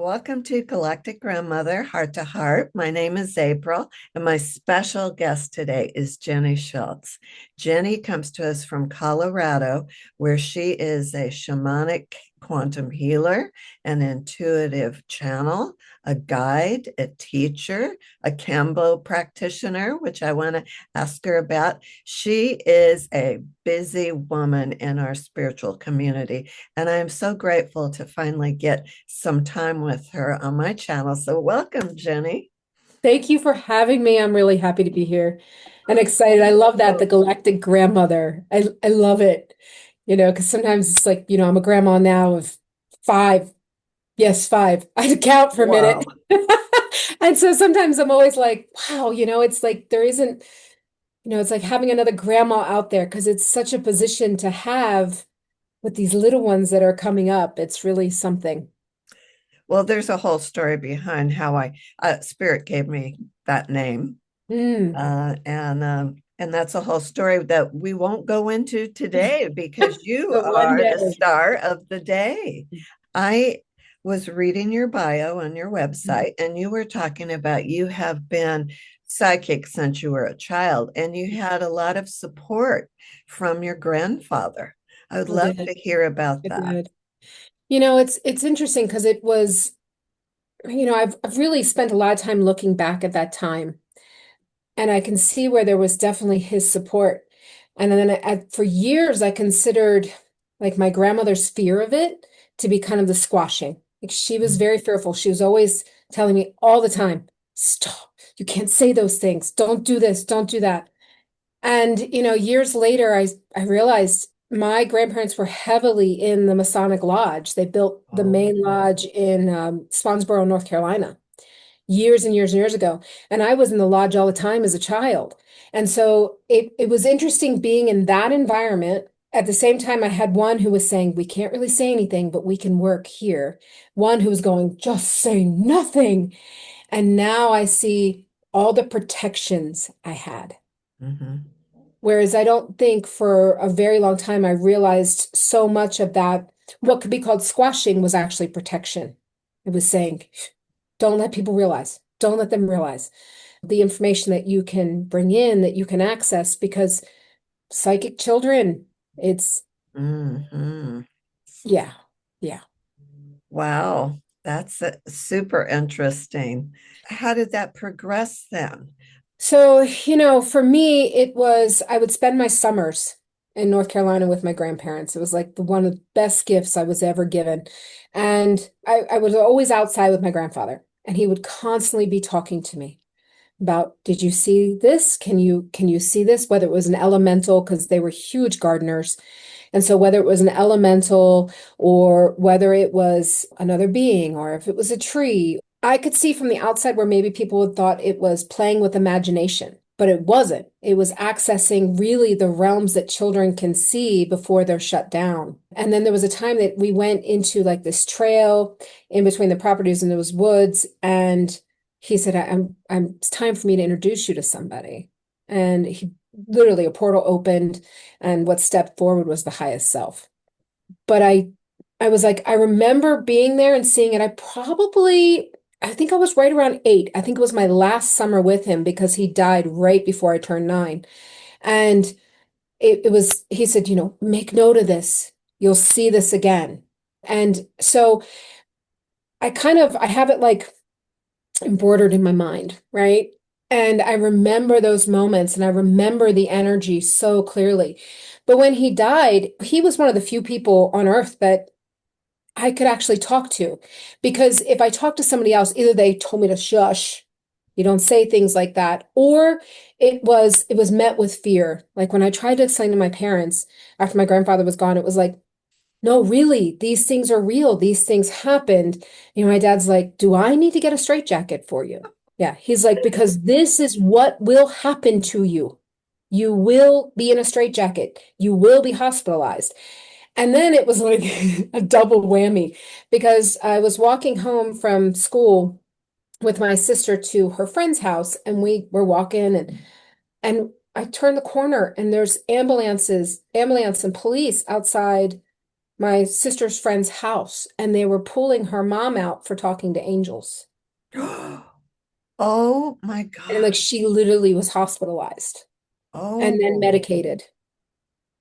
Welcome to Galactic Grandmother Heart to Heart. My name is April, and my special guest today is Jenny Schiltz. Jenny comes to us from Colorado, where she is a shamanic quantum healer, an intuitive channel, a guide, a teacher, a Kambo practitioner, which I want to ask her about. She is a busy woman in our spiritual community, and I am so grateful to finally get some time with her on my channel. So, welcome, Jenny. Thank you for having me. I'm really happy to be here and excited. I love that, the galactic grandmother. I love it, because sometimes it's like, I'm a grandma now of five. Yes, five. I had to count for a minute. Wow. And so sometimes I'm always like, wow, it's like there isn't, it's like having another grandma out there because it's such a position to have with these little ones that are coming up. It's really something. Well, there's a whole story behind how Spirit gave me that name. Mm, And that's a whole story that we won't go into today because you but one are the day. star of the day. I was reading your bio on your website, and you were talking about you have been psychic since you were a child, and you had a lot of support from your grandfather. I would I love did. to hear about I that. did. It's interesting because it was, I've really spent a lot of time looking back at that time, and I can see where there was definitely his support. And then for years, I considered like my grandmother's fear of it to be kind of the squashing. Like she was very fearful. She was always telling me all the time, stop, you can't say those things. Don't do this, don't do that. And, years later, I realized my grandparents were heavily in the Masonic Lodge. They built the Oh, main lodge in Spawnsboro, North Carolina, years and years and years ago. And I was in the lodge all the time as a child. And so it was interesting being in that environment. At the same time, I had one who was saying, we can't really say anything, but we can work here. One who was going, just say nothing. And now I see all the protections I had. mhm. Whereas I don't think for a very long time I realized so much of that, what could be called squashing was actually protection. It was saying, don't let people realize, don't let them realize the information that you can bring in, that you can access, because psychic children, it's, Mhm. yeah, yeah. Wow, that's super interesting. How did that progress then? So, for me, it was, I would spend my summers in North Carolina with my grandparents. It was like one of the best gifts I was ever given. And I was always outside with my grandfather, and he would constantly be talking to me about, did you see this? Can you see this? Whether it was an elemental, because they were huge gardeners. And so whether it was an elemental or whether it was another being or if it was a tree, I could see from the outside where maybe people would thought it was playing with imagination, but it wasn't. It was accessing really the realms that children can see before they're shut down. And then there was a time that we went into like this trail in between the properties and those woods, and he said, it's time for me to introduce you to somebody. And he literally a portal opened, and what stepped forward was the highest self. But I was like, I remember being there and seeing it. I think I was right around 8. I think it was my last summer with him because he died right before I turned 9. And he said, make note of this. You'll see this again. And so I have it like embroidered in my mind, right? And I remember those moments and I remember the energy so clearly. But when he died, he was one of the few people on earth that I could actually talk to. Because if I talked to somebody else, either they told me to shush, you don't say things like that, or it was met with fear. Like when I tried to explain to my parents after my grandfather was gone, it was like, no, really, these things are real. These things happened. My dad's like, do I need to get a straitjacket for you? Yeah. He's like, because this is what will happen to you. You will be in a straitjacket. You will be hospitalized. And then it was like a double whammy because I was walking home from school with my sister to her friend's house, and we were walking, and I turned the corner and there's ambulance and police outside my sister's friend's house, and they were pulling her mom out for talking to angels. Oh my And God. like she literally was hospitalized and then Oh, medicated.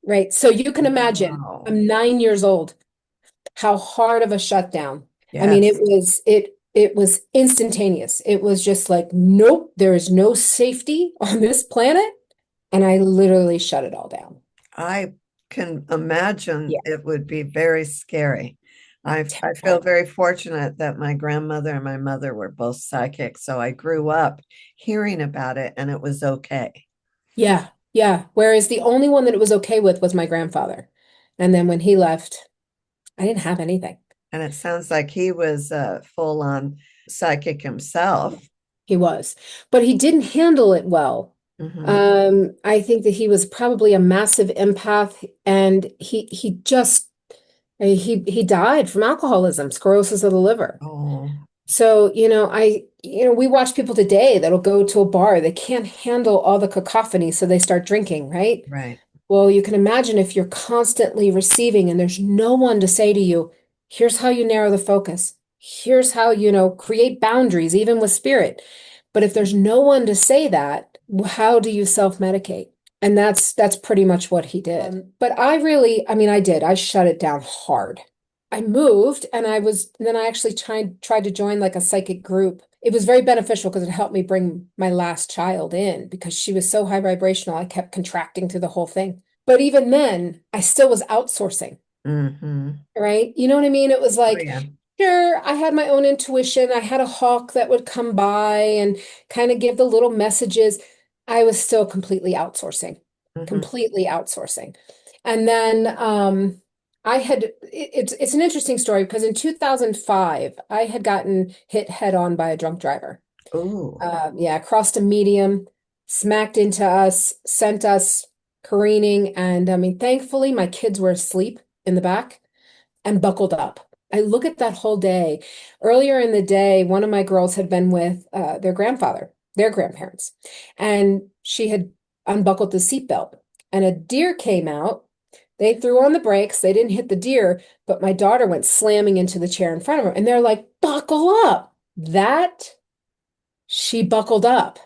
Right. So you can imagine, wow. I'm 9 years old, how hard of a shutdown. I mean, Yes, it was instantaneous. It was just like, nope, there is no safety on this planet. And I literally shut it all down. I can imagine Yeah, it would be very scary. I feel terrifying. very fortunate that my grandmother and my mother were both psychic, so I grew up hearing about it and it was okay. Yeah, yeah. Whereas the only one that it was okay with was my grandfather. And then when he left, I didn't have anything. And it sounds like he was full on psychic himself. He was, but he didn't handle it well. Hmm. I think that he was probably a massive empath, and he died from alcoholism, cirrhosis of the liver. Oh, So, we watch people today that'll go to a bar, they can't handle all the cacophony, so they start drinking, right? right. Well, you can imagine if you're constantly receiving and there's no one to say to you, here's how you narrow the focus. Here's how, create boundaries, even with spirit. But if there's no one to say that, how do you self-medicate? And that's pretty much what he did. But I mean, I did. I shut it down hard. I moved and then I actually tried to join like a psychic group. It was very beneficial because it helped me bring my last child in because she was so high vibrational. I kept contracting through the whole thing. But even then, I still was outsourcing, Hmm. right? You know what I mean? It was Oh, like, yeah. sure, I had my own intuition. I had a hawk that would come by and kind of give the little messages. I was still Hmm. completely outsourcing. And then it's an interesting story because in 2005, I had gotten hit head on by a drunk driver. Oh, Yeah, crossed a medium, smacked into us, sent us careening. And I mean, thankfully, my kids were asleep in the back and buckled up. I look at that whole day. Earlier in the day, one of my girls had been with their grandparents, and she had unbuckled the seatbelt. And a deer came out. They threw on the brakes. They didn't hit the deer, but my daughter went slamming into the chair in front of her. And they're like, buckle up. That she buckled up.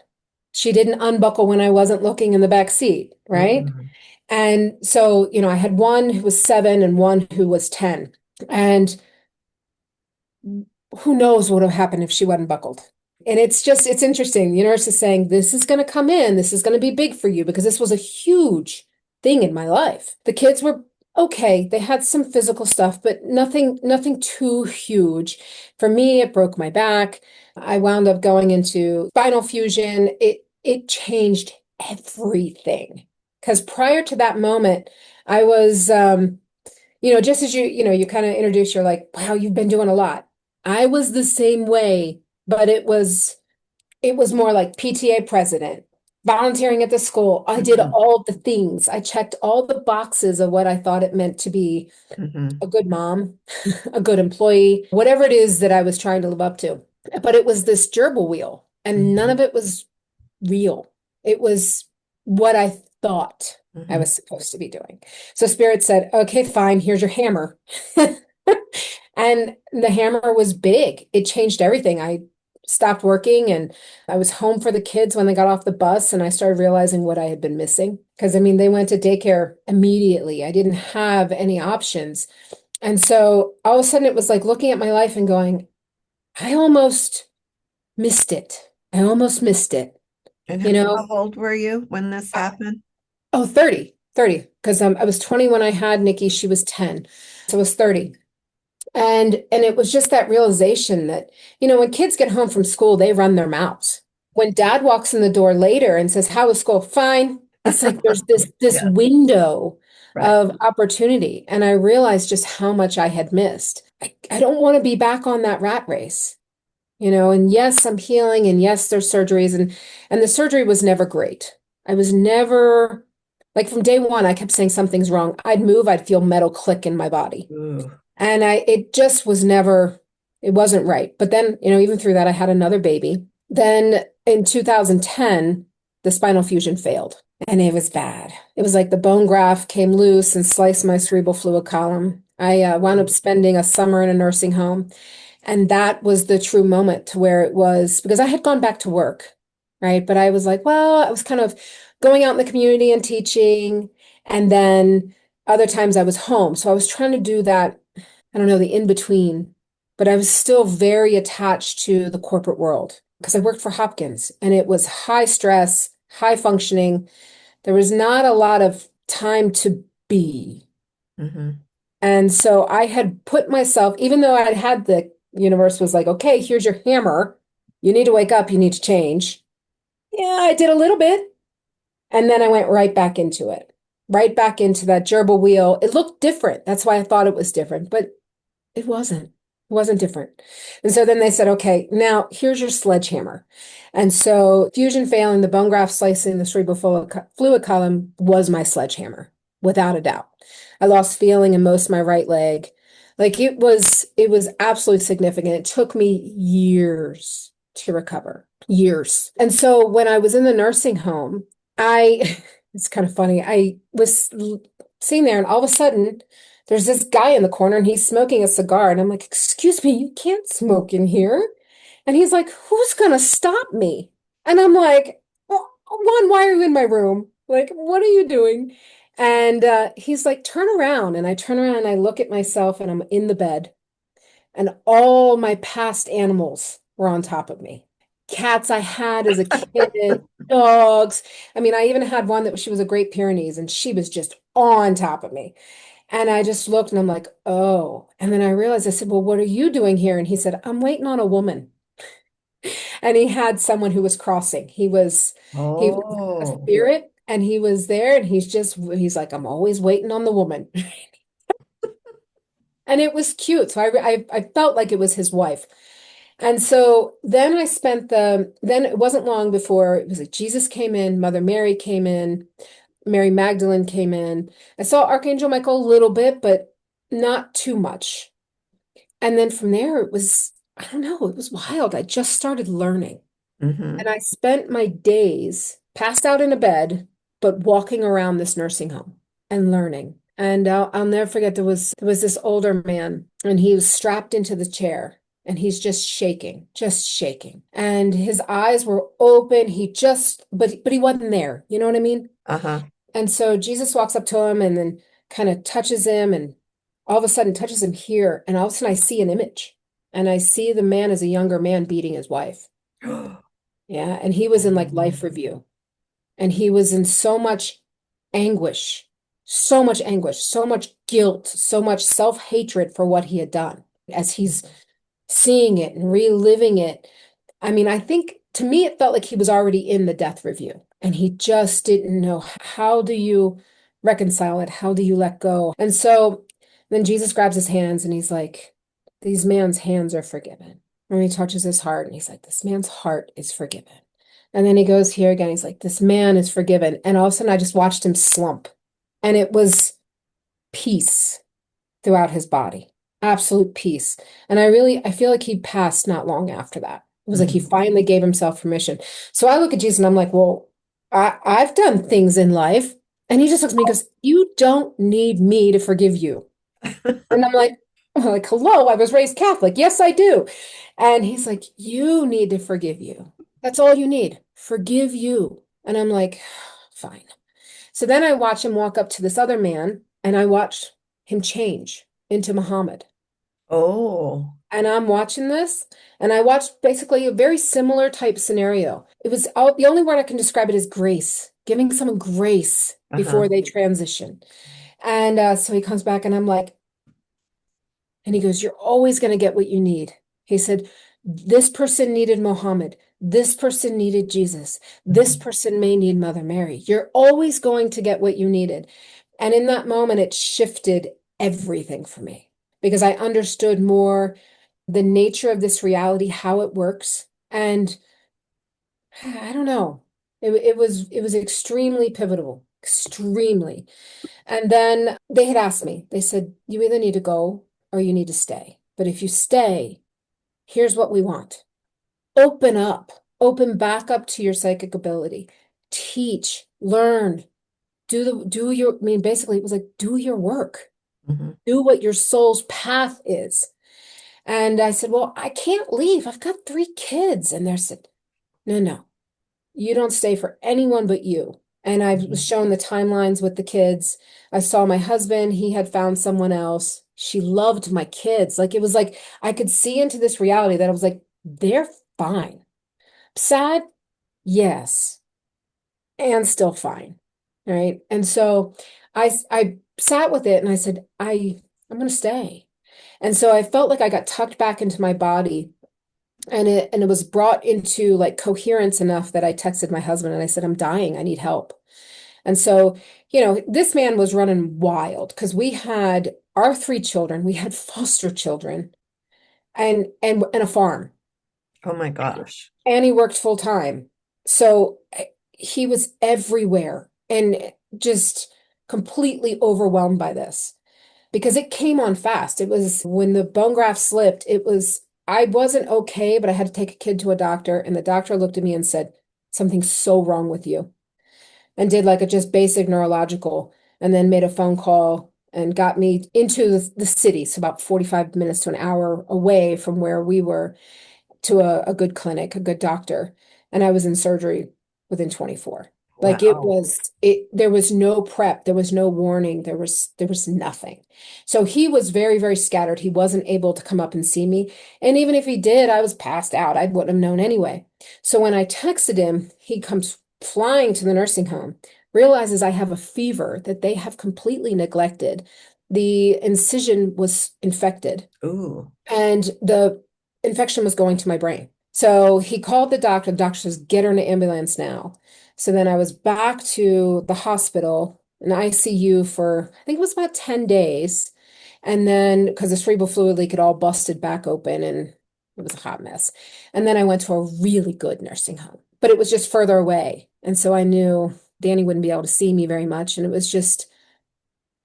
She didn't unbuckle when I wasn't looking in the back seat, right? mm, And so, I had one who was 7 and one who was 10. And who knows what would have happened if she wasn't buckled. And it's interesting. The universe is saying, this is going to come in. This is going to be big for you because this was a huge thing in my life. The kids were okay. They had some physical stuff, but nothing too huge. For me, it broke my back. I wound up going into spinal fusion. It changed everything. Because prior to that moment, I was just as you kind of introduce, you're like, wow, you've been doing a lot. I was the same way, but it was more like PTA president, volunteering at the school. I did hmm, all the things. I checked all the boxes of what I thought it meant to be hmm, a good mom, a good employee, whatever it is that I was trying to live up to. But it was this gerbil wheel, and none hmm, of it was real. It was what I thought I hmm. was supposed to be doing. So Spirit said, okay, fine, here's your hammer. And the hammer was big. It changed everything. I stopped working and I was home for the kids when they got off the bus, and I started realizing what I had been missing. Because I mean, they went to daycare immediately. I didn't have any options. And so all of a sudden it was like looking at my life and going, I almost missed it. I almost missed it. And You how know, old were you when this happened? oh, 30, because I was 20 when I had Nikki, she was 10. So it was 30. And it was just that realization that, when kids get home from school, they run their mouths. When dad walks in the door later and says, how was school? Fine. It's like there's this Yeah, window right. of opportunity. And I realized just how much I had missed. I don't want to be back on that rat race. And yes, I'm healing, and yes, there's surgeries, and the surgery was never great. I was never like from day one, I kept saying something's wrong. I'd move, I'd feel metal click in my body. Ooh. And it just was never, it wasn't right. But then, even through that, I had another baby. Then in 2010, the spinal fusion failed and it was bad. It was like the bone graft came loose and sliced my cerebral fluid column. I wound up Oh. spending a summer in a nursing home. And that was the true moment to where it was because I had gone back to work, right? But I was like, well, I was kind of going out in the community and teaching. And then other times I was home. So I was trying to do that, I don't know, the in between. But I was still very attached to the corporate world because I worked for Hopkins and it was high stress, high functioning. There was not a lot of time to be. Hmm. And so I had put myself, even though I had the universe was like, okay, here's your hammer. You need to wake up, you need to change. Yeah, I did a little bit. And then I went right back into it, right back into that gerbil wheel. It looked different. That's why I thought it was different, but it wasn't. It wasn't different. And so then they said, okay, now here's your sledgehammer. And so fusion failing, the bone graft slicing, the cerebral fluid column was my sledgehammer, without a doubt. I lost feeling in most of my right leg. Like it was absolutely significant. It took me years to recover, years. And so when I was in the nursing home, it's kind of funny. I was sitting there and all of a sudden, there's this guy in the corner and he's smoking a cigar. And I'm like, excuse me, you can't smoke in here. And he's like, who's gonna stop me? And I'm like, well, one, why are you in my room? Like, what are you doing? And he's like, turn around. And I turn around and I look at myself and I'm in the bed. And all my past animals were on top of me. Cats I had as a kid, dogs. I mean, I even had one that she was a Great Pyrenees and she was just on top of me. And I just looked and I'm like, oh. And then I realized, I said, well, what are you doing here? And he said, I'm waiting on a woman. And he had someone who was crossing. He was a Oh. spirit and he was there and he's like, I'm always waiting on the woman. And it was cute. So I felt like it was his wife. And so then then it wasn't long before it was like Jesus came in, Mother Mary came in, Mary Magdalene came in. I saw Archangel Michael a little bit, but not too much. And then from there, I don't know, it was wild. I just started learning. And Hmm. I spent my days passed out in a bed, but walking around this nursing home and learning. And I'll never forget there was this older man, and he was strapped into the chair, and he's just shaking, just shaking. And his eyes were open. But he wasn't there. You know what I mean? Uh-huh. And so Jesus walks up to him and then kind of touches him and all of a sudden touches him here. And all of a sudden I see an image and I see the man as a younger man beating his wife. Yeah. And he was in like life review and he was in so much anguish, so much guilt, so much self-hatred for what he had done. As he's seeing it and reliving it, I mean, I think to me, it felt like he was already in the death review and he just didn't know how do you reconcile it? How do you let go? And so then Jesus grabs his hands and he's like, these man's hands are forgiven. And he touches his heart and he's like, this man's heart is forgiven. And then he goes here again. He's like, this man is forgiven. And all of a sudden, I just watched him slump. And it was peace throughout his body, absolute peace. And I feel like he passed not long after that. It was like he Mhm. finally gave himself permission. So I look at Jesus and I'm like, well, I've done things in life. And he just looks at me and goes, you don't need me to forgive you. And I'm like, hello, I was raised Catholic. Yes, I do. And he's like, you need to forgive you. That's all you need. Forgive you. And I'm like, fine. So then I watch him walk up to this other man and I watch him change into Muhammad. Oh. And I'm watching this and I watched basically a very similar type scenario. The only word I can describe it is grace, giving someone grace Uh-huh. before they transition. And so he comes back and I'm like, and he goes, you're always going to get what you need. He said, this person needed Muhammad. This person needed Jesus. This Mhm. person may need Mother Mary. You're always going to get what you needed. And in that moment, it shifted everything for me because I understood more the nature of this reality, how it works. And I don't know. It was extremely pivotal, extremely. And then they had asked me, they said, you either need to go or you need to stay. But if you stay, here's what we want. Open up, open back up to your psychic ability. Teach, learn, do your, I mean, basically it was like, do your work. Mhm. Do what your soul's path is. And I said, well, I can't leave. I've got 3 kids. And they said, no, no, you don't stay for anyone but you. And I was Mhm. shown the timelines with the kids. I saw my husband, he had found someone else. She loved my kids. Like it was like I could see into this reality that I was like, they're fine. Sad, yes, and still fine. Right. And so I sat with it and I said, I'm gonna stay. And so I felt like I got tucked back into my body and it was brought into like coherence enough that I texted my husband and I said, I'm dying, I need help. And so, this man was running wild because we had our 3 children, we had foster children and a farm. Oh my gosh. And he worked full time. So he was everywhere and just completely overwhelmed by this because it came on fast. It was when the bone graft slipped, I wasn't okay, but I had to take a kid to a doctor, and the doctor looked at me and said, something's so wrong with you, and did like a just basic neurological, and then made a phone call and got me into the city, so about 45 minutes to an hour away from where we were, to a good clinic, a good doctor, and I was in surgery within 24. Like Wow. there was no prep, there was no warning, there was nothing. So he was very, very scattered. He wasn't able to come up and see me. And even if he did, I was passed out. I wouldn't have known anyway. So when I texted him, he comes flying to the nursing home, realizes I have a fever that they have completely neglected. The incision was infected Ooh. and the infection was going to my brain. So he called the doctor. The doctor says, get her in an ambulance now. So then I was back to the hospital in ICU for, I think it was about 10 days. And then, because the cerebral fluid leak had all busted back open and it was a hot mess. And then I went to a really good nursing home, but it was just further away. And so I knew Danny wouldn't be able to see me very much. And it was just,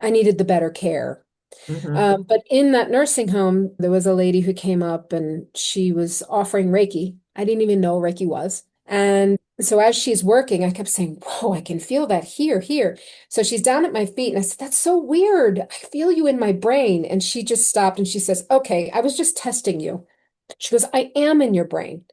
I needed the better care. Hmm. But in that nursing home, there was a lady who came up and she was offering Reiki. I didn't even know what Reiki was. And so as she's working, I kept saying, whoa, I can feel that here, here. So she's down at my feet. And I said, that's so weird. I feel you in my brain. And she just stopped and she says, okay, I was just testing you. She goes, I am in your brain.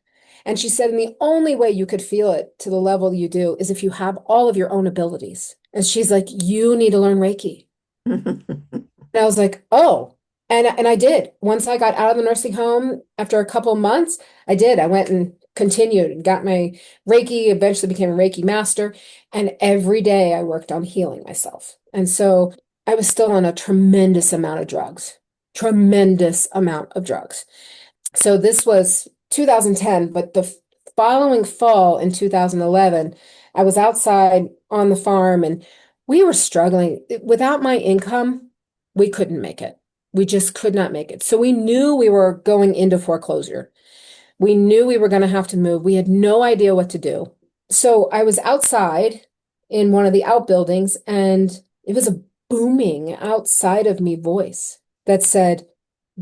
And she said, and the only way you could feel it to the level you do is if you have all of your own abilities. And she's like, you need to learn Reiki. And I was like, oh. And I did. Once I got out of the nursing home after a couple of months, I did. I went and continued and got my Reiki, eventually became a Reiki master. And every day I worked on healing myself. And so I was still on a tremendous amount of drugs, tremendous amount of drugs. So this was 2010, but the following fall in 2011, I was outside on the farm and we were struggling. Without my income, we couldn't make it. We just could not make it. So we knew we were going into foreclosure. We knew we were going to have to move. We had no idea what to do. So I was outside in one of the outbuildings and it was a booming outside of me voice that said,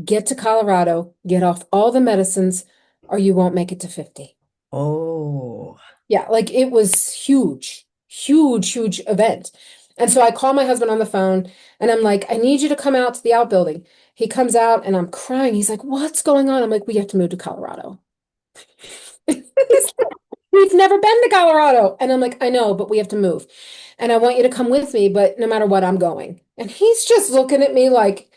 get to Colorado, get off all the medicines, or you won't make it to 50. Oh. Yeah, like it was huge, huge, huge event. And so I call my husband on the phone and I'm like, I need you to come out to the outbuilding. He comes out and I'm crying. He's like, what's going on? I'm like, we have to move to Colorado. He's like, we've never been to Colorado. And I'm like, I know, but we have to move. And I want you to come with me, but no matter what, I'm going. And he's just looking at me like,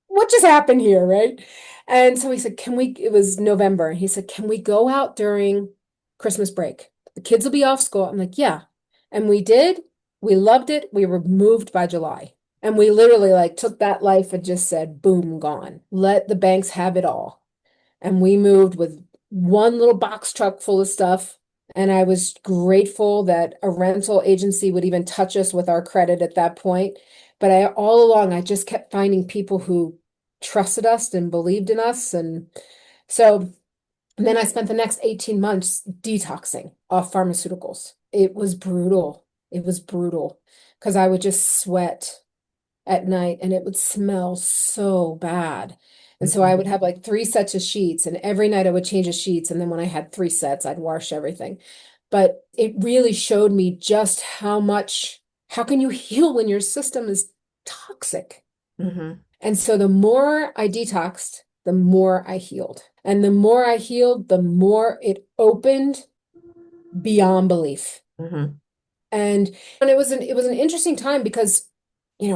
what just happened here, right? And so he said, it was November. And he said, can we go out during Christmas break? The kids will be off school. I'm like, yeah. And we did. We loved it. We were moved by July. And we literally like took that life and just said, boom, gone. Let the banks have it all. And we moved with one little box truck full of stuff. And I was grateful that a rental agency would even touch us with our credit at that point. But all along, I just kept finding people who trusted us and believed in us. And so and then I spent the next 18 months detoxing off pharmaceuticals. It was brutal. It was brutal because I would just sweat at night and it would smell so bad. And so I Mhm. would have like 3 sets of sheets, and every night I would change the sheets. And then when I had 3 sets, I'd wash everything. But it really showed me just how can you heal when your system is toxic? Hmm. And so the more I detoxed, the more I healed. And the more I healed, the more it opened beyond belief. Hmm. And it was an interesting time because,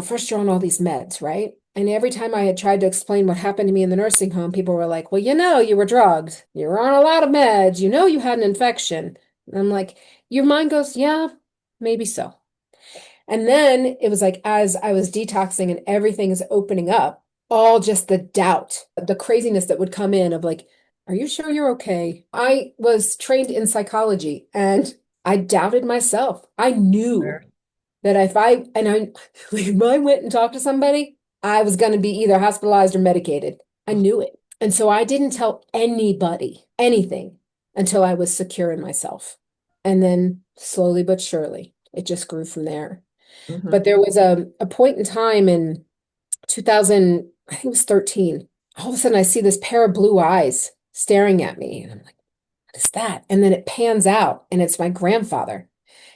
first you're on all these meds, right? And every time I had tried to explain what happened to me in the nursing home, people were like, well, you were drugged. You were on a lot of meds. You had an infection. And I'm like, your mind goes, yeah, maybe so. And then it was like, as I was detoxing and everything is opening up, all just the doubt, the craziness that would come in of like, are you sure you're okay? I was trained in psychology and I doubted myself. I knew Sure. that if I went and talked to somebody, I was going to be either hospitalized or medicated. I knew it. And so I didn't tell anybody anything until I was secure in myself. And then slowly but surely, it just grew from there. But Hmm. there was a point in time in 2000, I think it was 13. All of a sudden, I see this pair of blue eyes staring at me. And I'm like, what is that? And then it pans out, and it's my grandfather.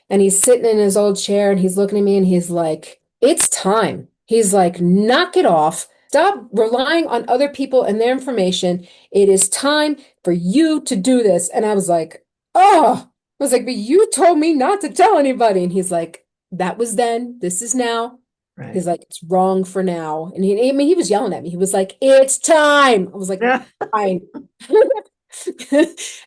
And he's sitting in his old chair and he's looking at me and he's like, it's time. He's like, knock it off. Stop relying on other people and their information. It is time for you to do this. And I was like, oh, I was like, but you told me not to tell anybody. And he's like, that was then. This is now. Right. He's like, it's wrong for now. And I mean, he was yelling at me. He was like, it's time. I was like, fine.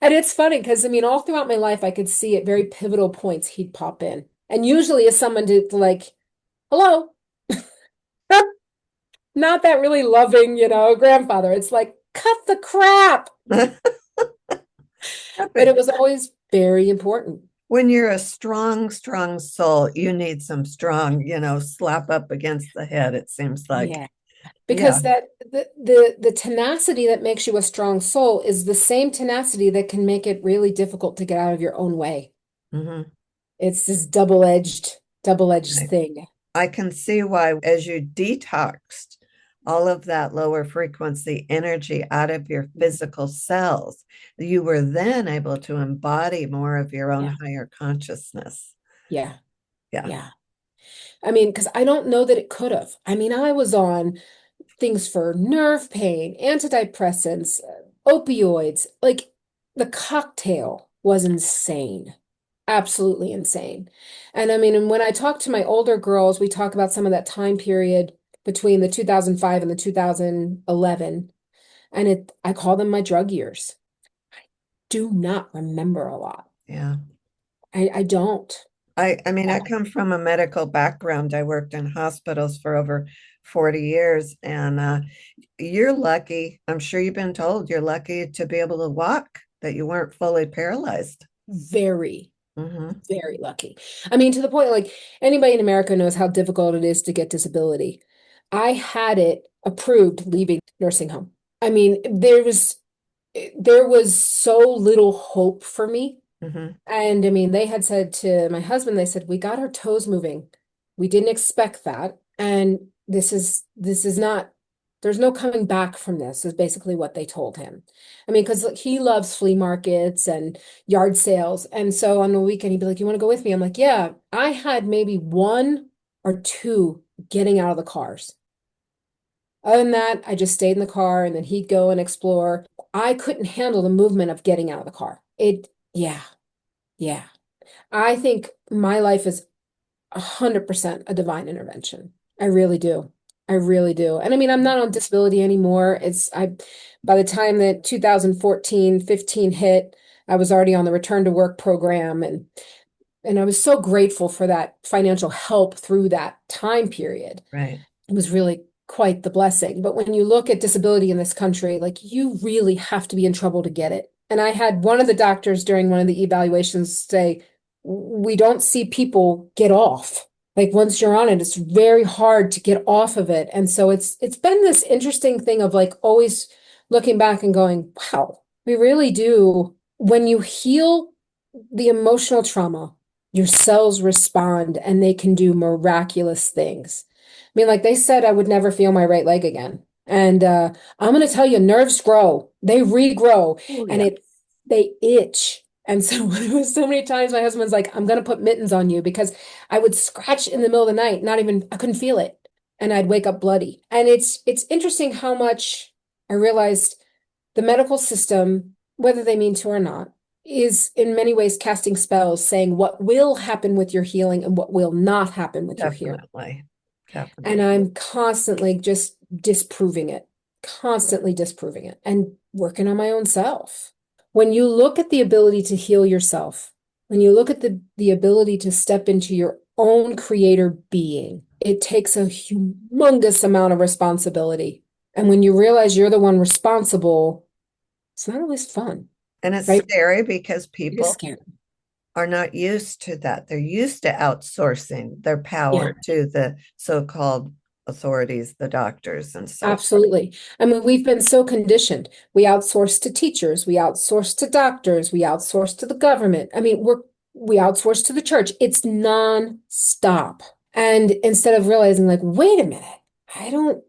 And it's funny because I mean, all throughout my life, I could see at very pivotal points he'd pop in. And usually as someone to like, hello, not that really loving, grandfather. It's like, cut the crap. But But it was always very important. when you're a strong, strong soul, you need some strong, slap up against the head, it seems like. Yeah. Yeah. Because the tenacity that makes you a strong soul is the same tenacity that can make it really difficult to get out of your own way. Hmm. It's this double-edged Right. thing. I can see why, as you detoxed all of that lower frequency energy out of your physical cells, you were then able to embody more of your own Yeah. higher consciousness. Yeah. Yeah. Yeah. I mean, because I don't know that it could have. I mean, I was on things for nerve pain, antidepressants, opioids. Like the cocktail was insane, absolutely insane. And I mean, and when I talk to my older girls, we talk about some of that time period between the 2005 and the 2011, and I call them my drug years. Do not remember a lot. Yeah. I don't. I mean, I come from a medical background. I worked in hospitals for over 40 years, and you're lucky. I'm sure you've been told you're lucky to be able to walk, that you weren't fully paralyzed. Very, Hmm. very lucky. I mean, to the point, like anybody in America knows how difficult it is to get disability. I had it approved leaving nursing home. I mean, there was so little hope for me. Hmm. And I mean, they had said to my husband, they said, we got our toes moving. We didn't expect that. And this is not, there's no coming back from this, is basically what they told him. I mean, because he loves flea markets and yard sales. And so on the weekend, he'd be like, you want to go with me? I'm like, yeah, I had maybe one or two getting out of the cars. Other than that, I just stayed in the car and then he'd go and explore. I couldn't handle the movement of getting out of the car. Yeah, yeah. I think my life is 100% a divine intervention. I really do. I really do. And I mean, I'm not on disability anymore. By the time that 2014, 15 hit, I was already on the return to work program and I was so grateful for that financial help through that time period. Right. It was really quite the blessing. But when you look at disability in this country, like you really have to be in trouble to get it. And I had one of the doctors during one of the evaluations say, we don't see people get off. Like once you're on it, it's very hard to get off of it. And so it's been this interesting thing of like always looking back and going, wow, we really do. When you heal the emotional trauma, your cells respond and they can do miraculous things. I mean, like they said, I would never feel my right leg again. And I'm going to tell you, nerves grow, they regrow, Oh, and yeah. they itch. And so it was so many times my husband's like, I'm going to put mittens on you because I would scratch in the middle of the night, not even, I couldn't feel it. and I'd wake up bloody. And it's interesting how much I realized the medical system, whether they mean to or not, is in many ways casting spells, saying what will happen with your healing and what will not happen with your healing. Definitely. And Definitely. I'm constantly just disproving it, constantly disproving it, and working on my own self. When you look at the ability to heal yourself, when you look at the ability to step into your own creator being, it takes a humongous amount of responsibility. And when you realize you're the one responsible, it's not always fun, And it's right? scary because It is people scary. are not used to that. They're used to outsourcing their Yeah. power to the so-called authorities, the doctors, and so forth. Absolutely. I mean, we've been so conditioned. We outsource to teachers, we outsource to doctors, we outsource to the government. I mean, we outsource to the church. It's non-stop. And instead of realizing, like, wait a minute, I don't,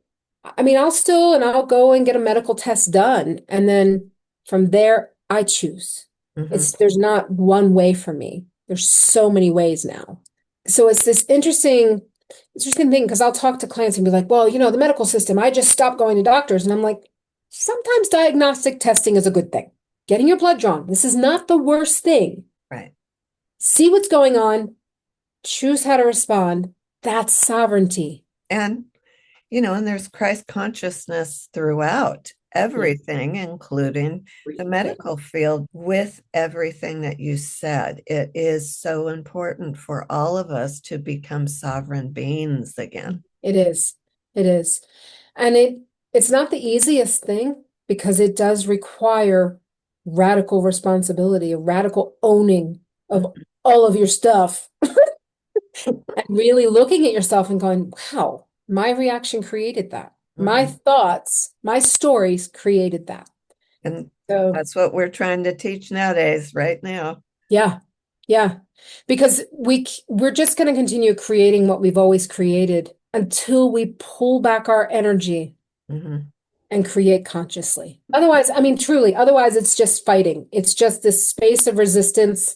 I mean, I'll go and get a medical test done. And then from there, I choose. Mhm. There's not one way for me. There's so many ways now. So it's this interesting thing because I'll talk to clients and be like, well, the medical system, I just stopped going to doctors. And I'm like, sometimes diagnostic testing is a good thing. Getting your blood drawn. This is not the worst thing. Right. See what's going on, choose how to respond. That's sovereignty. And and there's Christ consciousness throughout Yeah. everything, including the Everything. medical field, with everything that you said. It is so important for all of us to become sovereign beings again. It is. It is. And it's not the easiest thing because it does require radical responsibility, a radical owning of Mhm. all of your stuff. And really looking at yourself and going, wow, my reaction created that. My Mhm. thoughts, my stories created that. And So, that's what we're trying to teach nowadays, right now. yeah, yeah. Because we're just going to continue creating what we've always created until we pull back our energy Mhm. and create consciously. Otherwise, I mean, truly, otherwise it's just fighting. It's just this space of resistance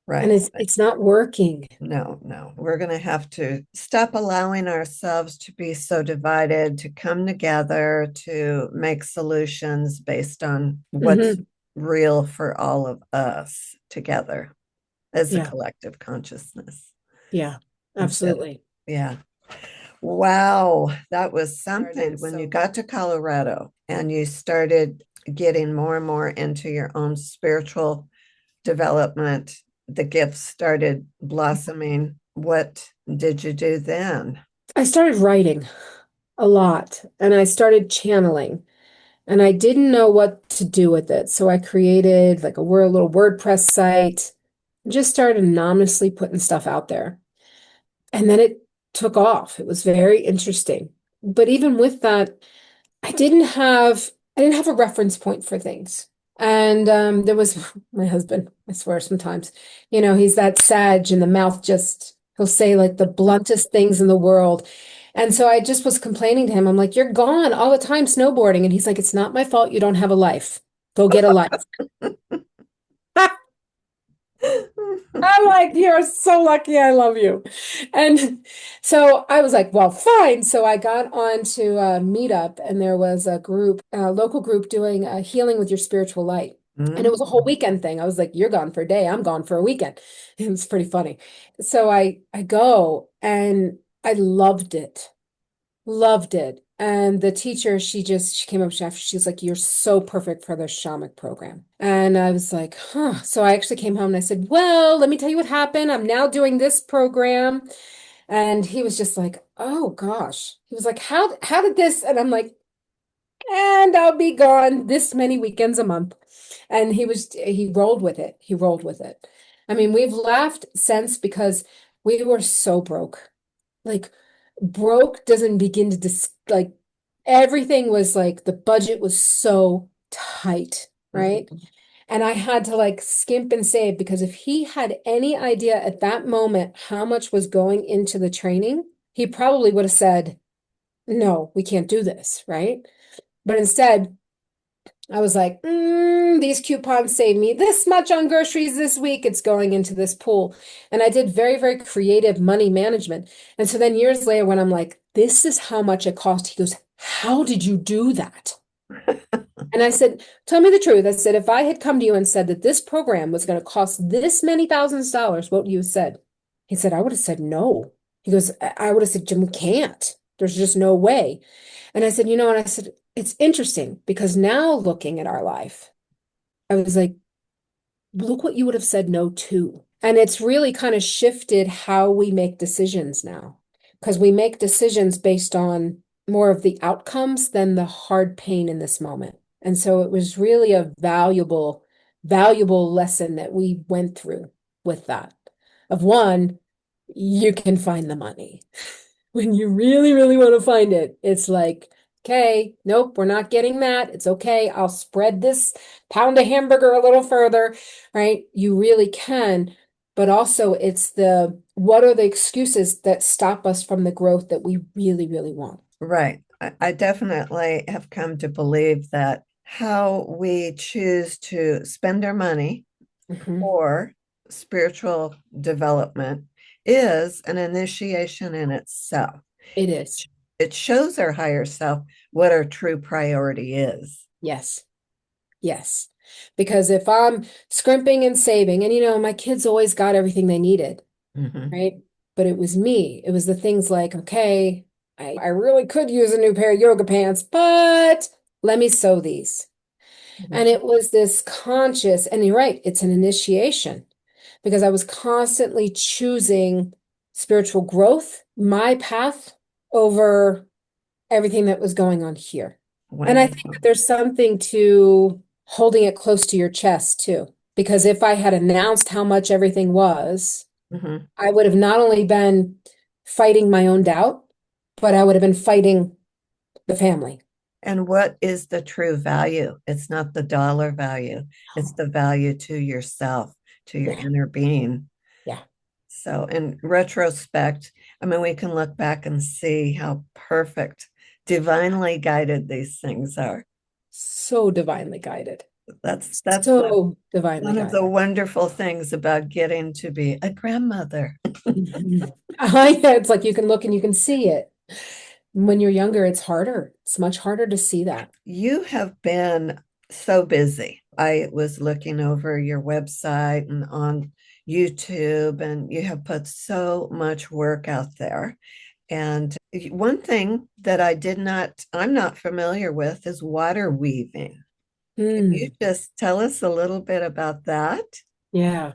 and Right. it's not working. No, no. We're going to have to stop allowing ourselves to be so divided, to come together, to make solutions based on what's Hmm. real for all of us together as a Yeah, collective consciousness. yeah, Instead, absolutely. yeah. Wow, that was something. Started, When you so got to Colorado and you started getting more and more into your own spiritual development, the gifts started blossoming. What did you do then? I started writing a lot and I started channeling and I didn't know what to do with it. So I created like a little WordPress site, just started anonymously putting stuff out there. And then it took off. It was very interesting. But even with that, I didn't have a reference point for things. And there was my husband, I swear sometimes, he's that sage and the mouth just he'll say like the bluntest things in the world. And so I just was complaining to him. I'm like, you're gone all the time snowboarding. And he's like, it's not my fault you don't have a life. Go get a life. I'm like, you're so lucky. I love you. And so I was like, well, fine. So I got on to a meetup and there was a local group doing a healing with your spiritual light. And it Mm, was a whole weekend thing. I was like, you're gone for a day. I'm gone for a weekend. It was pretty funny. So I go and I loved it. Loved it. And the teacher, she came up after, she's like, you're so perfect for the shamanic program. And I was like, huh. So I actually came home and I said, well, let me tell you what happened. I'm now doing this program. And he was just like, oh gosh. He was like, how did this? And I'm like, and I'll be gone this many weekends a month. And he rolled with it. He rolled with it. I mean, we've laughed since because we were so broke. Like broke doesn't begin to like everything was like the budget was so tight, right? mhm, And I had to like skimp and save because if he had any idea at that moment how much was going into the training, he probably would have said, no, we can't do this, right? But instead, I was like, these coupons save me this much on groceries this week. It's going into this pool. And I did very, very creative money management. And so then years later, when I'm like, this is how much it cost, he goes, how did you do that? And I said, tell me the truth. I said, if I had come to you and said that this program was going to cost this many thousands of dollars, what would you have said? He said, I would have said no. He goes, I would have said, Jim, we can't. There's just no way. And I said, and I said, it's interesting because now looking at our life, I was like, look what you would have said no to. And it's really kind of shifted how we make decisions now, because we make decisions based on more of the outcomes than the hard pain in this moment. And so it was really a valuable, valuable lesson that we went through with that. Of one, you can find the money. When you really, really want to find it, it's like, okay, nope, we're not getting that. It's okay. I'll spread this pound of hamburger a little further, right? You really can. But also, it's what are the excuses that stop us from the growth that we really, really want? Right. I definitely have come to believe that how we choose to spend our money Mhm. for spiritual development is an initiation in itself. It is. It shows our higher self what our true priority is. Yes. Yes. Because if I'm scrimping and saving, and my kids always got everything they needed, Mhm. right? But it was me. It was the things like, okay, I really could use a new pair of yoga pants, but let me sew these. And it was this conscious, and you're right, it's an initiation because I was constantly choosing spiritual growth, my path over everything that was going on here. And I think that Wonderful. there's something to holding it close to your chest too. Because if I had announced how much everything was, Mhm. I would have not only been fighting my own doubt, but I would have been fighting the family. And what is the true value? It's not the dollar value, it's the value to yourself, to your Yeah, inner being. yeah. So, in retrospect, I mean, we can look back and see how perfect, divinely guided these things are. So divinely guided. That's So divinely one of the guided. wonderful things about getting to be a grandmother. Mhm. Yeah, it's like you can look and you can see it. When you're younger, it's harder. It's much harder to see that. You have been so busy. I was looking over your website and on YouTube, and you have put so much work out there. And one thing that I'm not familiar with is water weaving. Can you Hmm. just tell us a little bit about that? Yeah.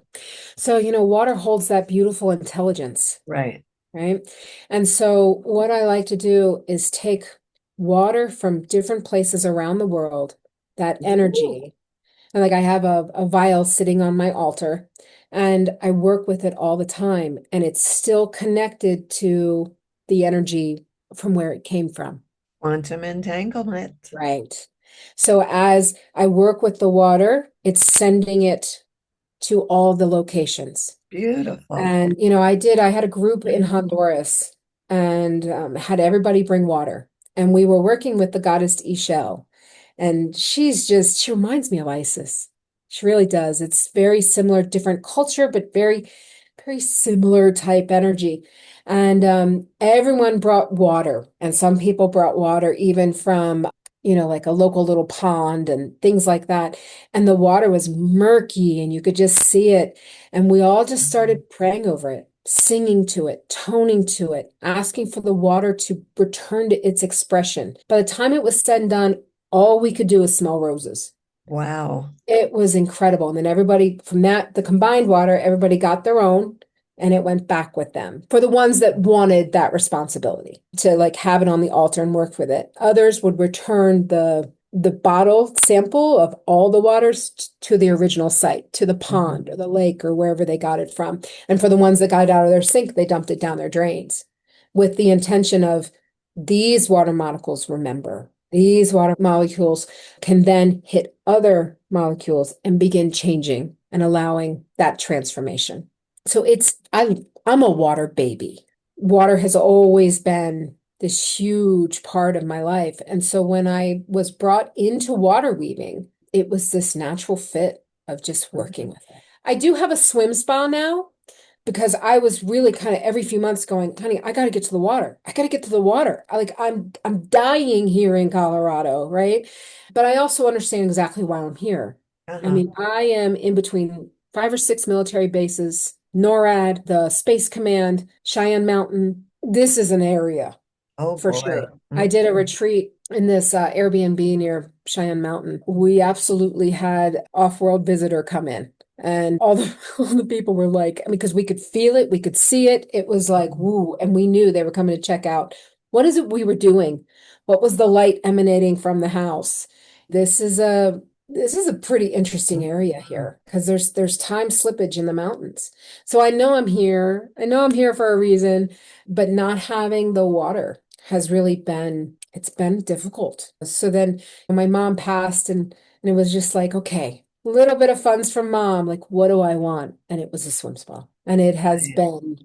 So, water holds that beautiful intelligence, Right. right? And so, what I like to do is take water from different places around the world, that Ooh, energy. And like I have a vial sitting on my altar, and I work with it all the time, and it's still connected to the energy from where it came from. quantum entanglement. Right. So, as I work with the water, it's sending it to all the locations. Beautiful. And, I had a group in Honduras and had everybody bring water. And we were working with the goddess Ishel. And she reminds me of Isis. She really does. It's very similar, different culture, but very, very similar type energy. And everyone brought water. And some people brought water even from, like a local little pond and things like that. And the water was murky and you could just see it. And we all just started praying over it, singing to it, toning to it, asking for the water to return to its expression. By the time it was said and done, all we could do was smell roses. Wow. It was incredible. And then everybody from that, the combined water, everybody got their own and it went back with them for the ones that wanted that responsibility to like have it on the altar and work with it. Others would return the bottle sample of all the waters to the original site, to the Mhm. pond or the lake or wherever they got it from. And for the ones that got it out of their sink, they dumped it down their drains with the intention of these water molecules remember. These water molecules can then hit other molecules and begin changing and allowing that transformation. So I'm a water baby. Water has always been this huge part of my life. And so when I was brought into water weaving, it was this natural fit of just working with it. I do have a swim spa now because I was really kind of every few months going, honey, I got to get to the water. I got to get to the water. I'm dying here in Colorado, right? But I also understand exactly why I'm here. I Uh-huh. mean, I am in between 5 or 6 military bases, NORAD, the Space Command, Cheyenne Mountain. This is an area Oh for boy. sure. I did a retreat in this Airbnb near Cheyenne Mountain. We absolutely had off-world visitor come in. And all the, all the people were like, I mean, because we could feel it, we could see it. It was like, woo. And we knew they were coming to check out. What is it we were doing? What was the light emanating from the house? This is a this is a pretty interesting area here because there's time slippage in the mountains. So I know I'm here. I know I'm here for a reason, but not having the water has really been it's been difficult. So then my mom passed and it was just like, okay, a little bit of funds from mom, like what do I want? And it was a swim spa. And it has been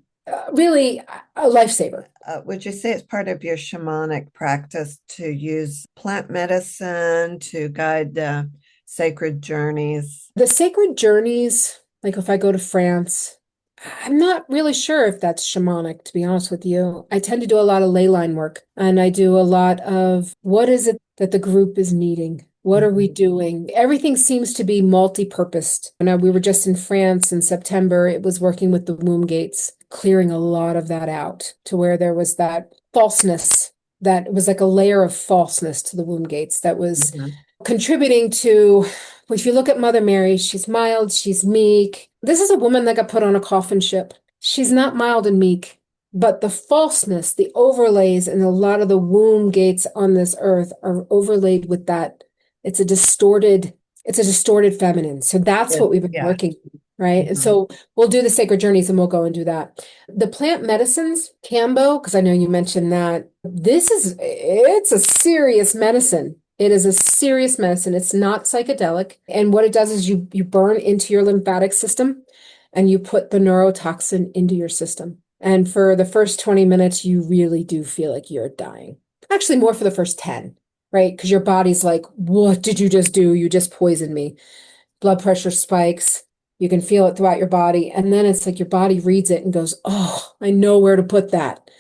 really a lifesaver. Would you say it's part of your shamanic practice to use plant medicine to guide sacred journeys? The sacred journeys, like if I go to France, I'm not really sure if that's shamanic, to be honest with you. I tend to do a lot of ley line work and I do a lot of what is it that the group is needing? What are we doing? Everything seems to be multi-purposed. When we were just in France in September, it was working with the womb gates, clearing a lot of that out to where there was that falseness, that it was like a layer of falseness to the womb gates that was Mhm. contributing to, if you look at Mother Mary, she's mild, she's meek. This is a woman that got put on a coffin ship. She's not mild and meek, but the falseness, the overlays, and a lot of the womb gates on this earth are overlaid with that. It's a distorted, it's a distorted feminine. So that's what we've been Yeah. working on, right? And Mhm. so we'll do the sacred journeys and we'll go and do that. The plant medicines, Cambo, because I know you mentioned that, it's a serious medicine. It is a serious medicine. It's not psychedelic. And what it does is you burn into your lymphatic system and you put the neurotoxin into your system. And for the first 20 minutes, you really do feel like you're dying. Actually, more for the first 10, right? Because your body's like, what did you just do? You just poisoned me. Blood pressure spikes. You can feel it throughout your body. And then it's like your body reads it and goes, oh, I know where to put that.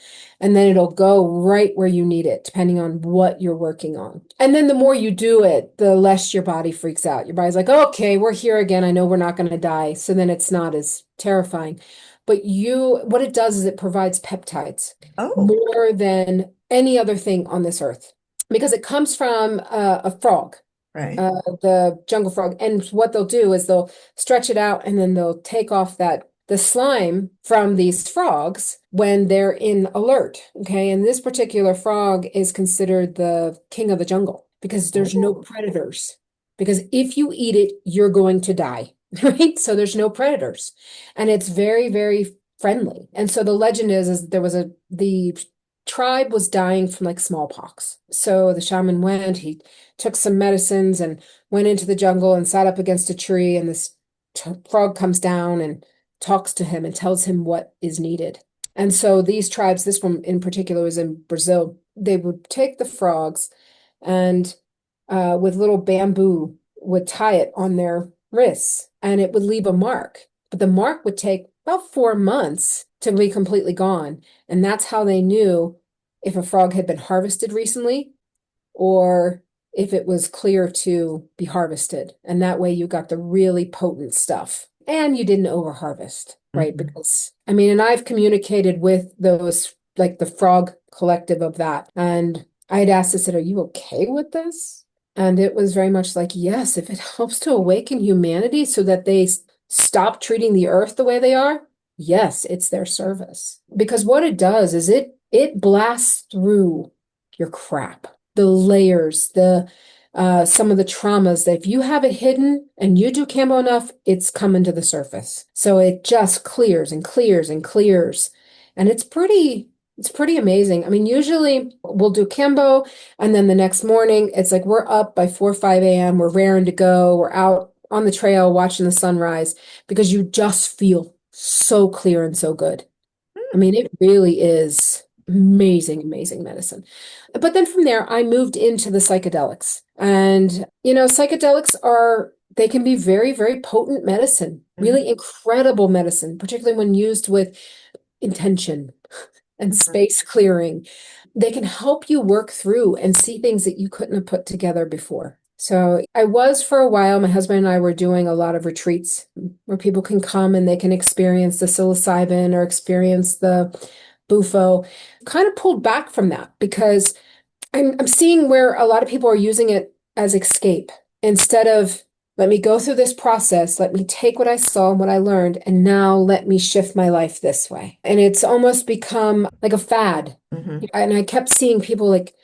And then it'll go right where you need it, depending on what you're working on. And then the more you do it, the less your body freaks out. Your body's like, okay, we're here again. I know we're not going to die. So then it's not as terrifying. But what it does is it provides peptides Oh, more than any other thing on this earth because it comes from a frog, right. the jungle frog. And what they'll do is they'll stretch it out and then they'll take off the slime from these frogs when they're in alert. Okay. And this particular frog is considered the king of the jungle because there's no Oh, predators. Because if you eat it, you're going to die. Right. So there's no predators. And it's very, very friendly. And so the legend is the tribe was dying from like smallpox. So the shaman went, he took some medicines and went into the jungle and sat up against a tree. And this frog comes down and talks to him and tells him what is needed. And so these tribes, this one in particular was in Brazil, they would take the frogs and with little bamboo would tie it on their wrists and it would leave a mark. But the mark would take about 4 months to be completely gone. And that's how they knew if a frog had been harvested recently or if it was clear to be harvested. And that way you got the really potent stuff and you didn't overharvest, right? mhm. Because I mean, and I've communicated with those, like the frog collective of that. And I had asked, I said, are you okay with this? And it was very much like, yes, if it helps to awaken humanity so that they stop treating the earth the way they are, yes, it's their service. Because what it does is it blasts through your crap, the layers, the some of the traumas that if you have it hidden and you do camo enough, it's coming to the surface. So it just clears and clears and clears. And it's pretty amazing. I mean, usually we'll do Kimbo, and then the next morning it's like we're up by 4 or 5 a.m. We're raring to go. We're out on the trail watching the sunrise because you just feel so clear and so good. I mean, it really is. Amazing, amazing medicine. But then from there, I moved into the psychedelics. And, psychedelics they can be very, very potent medicine, Mhm, really incredible medicine, particularly when used with intention and mhm. space clearing. They can help you work through and see things that you couldn't have put together before. So I was for a while, my husband and I were doing a lot of retreats where people can come and they can experience the psilocybin or experience the bufo. Kind of pulled back from that because I'm seeing where a lot of people are using it as escape instead of let me go through this process, let me take what I saw and what I learned, and now let me shift my life this way. And it's almost become like a fad. Mhm. And I kept seeing people like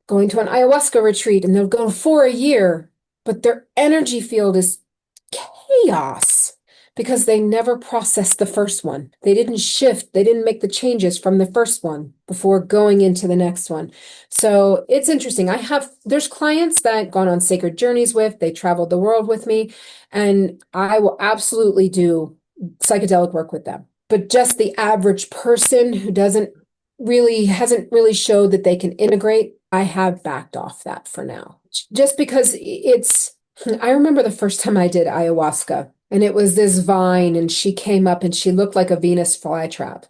going to an ayahuasca retreat and they'll go for a year, but their energy field is chaos because they never processed the first one. They didn't shift, they didn't make the changes from the first one before going into the next one. So it's interesting. There's clients that I've gone on sacred journeys with, they traveled the world with me, and I will absolutely do psychedelic work with them. But just the average person who hasn't really showed that they can integrate, I have backed off that for now. Just because I remember the first time I did ayahuasca, and it was this vine, and she came up and she looked like a Venus flytrap.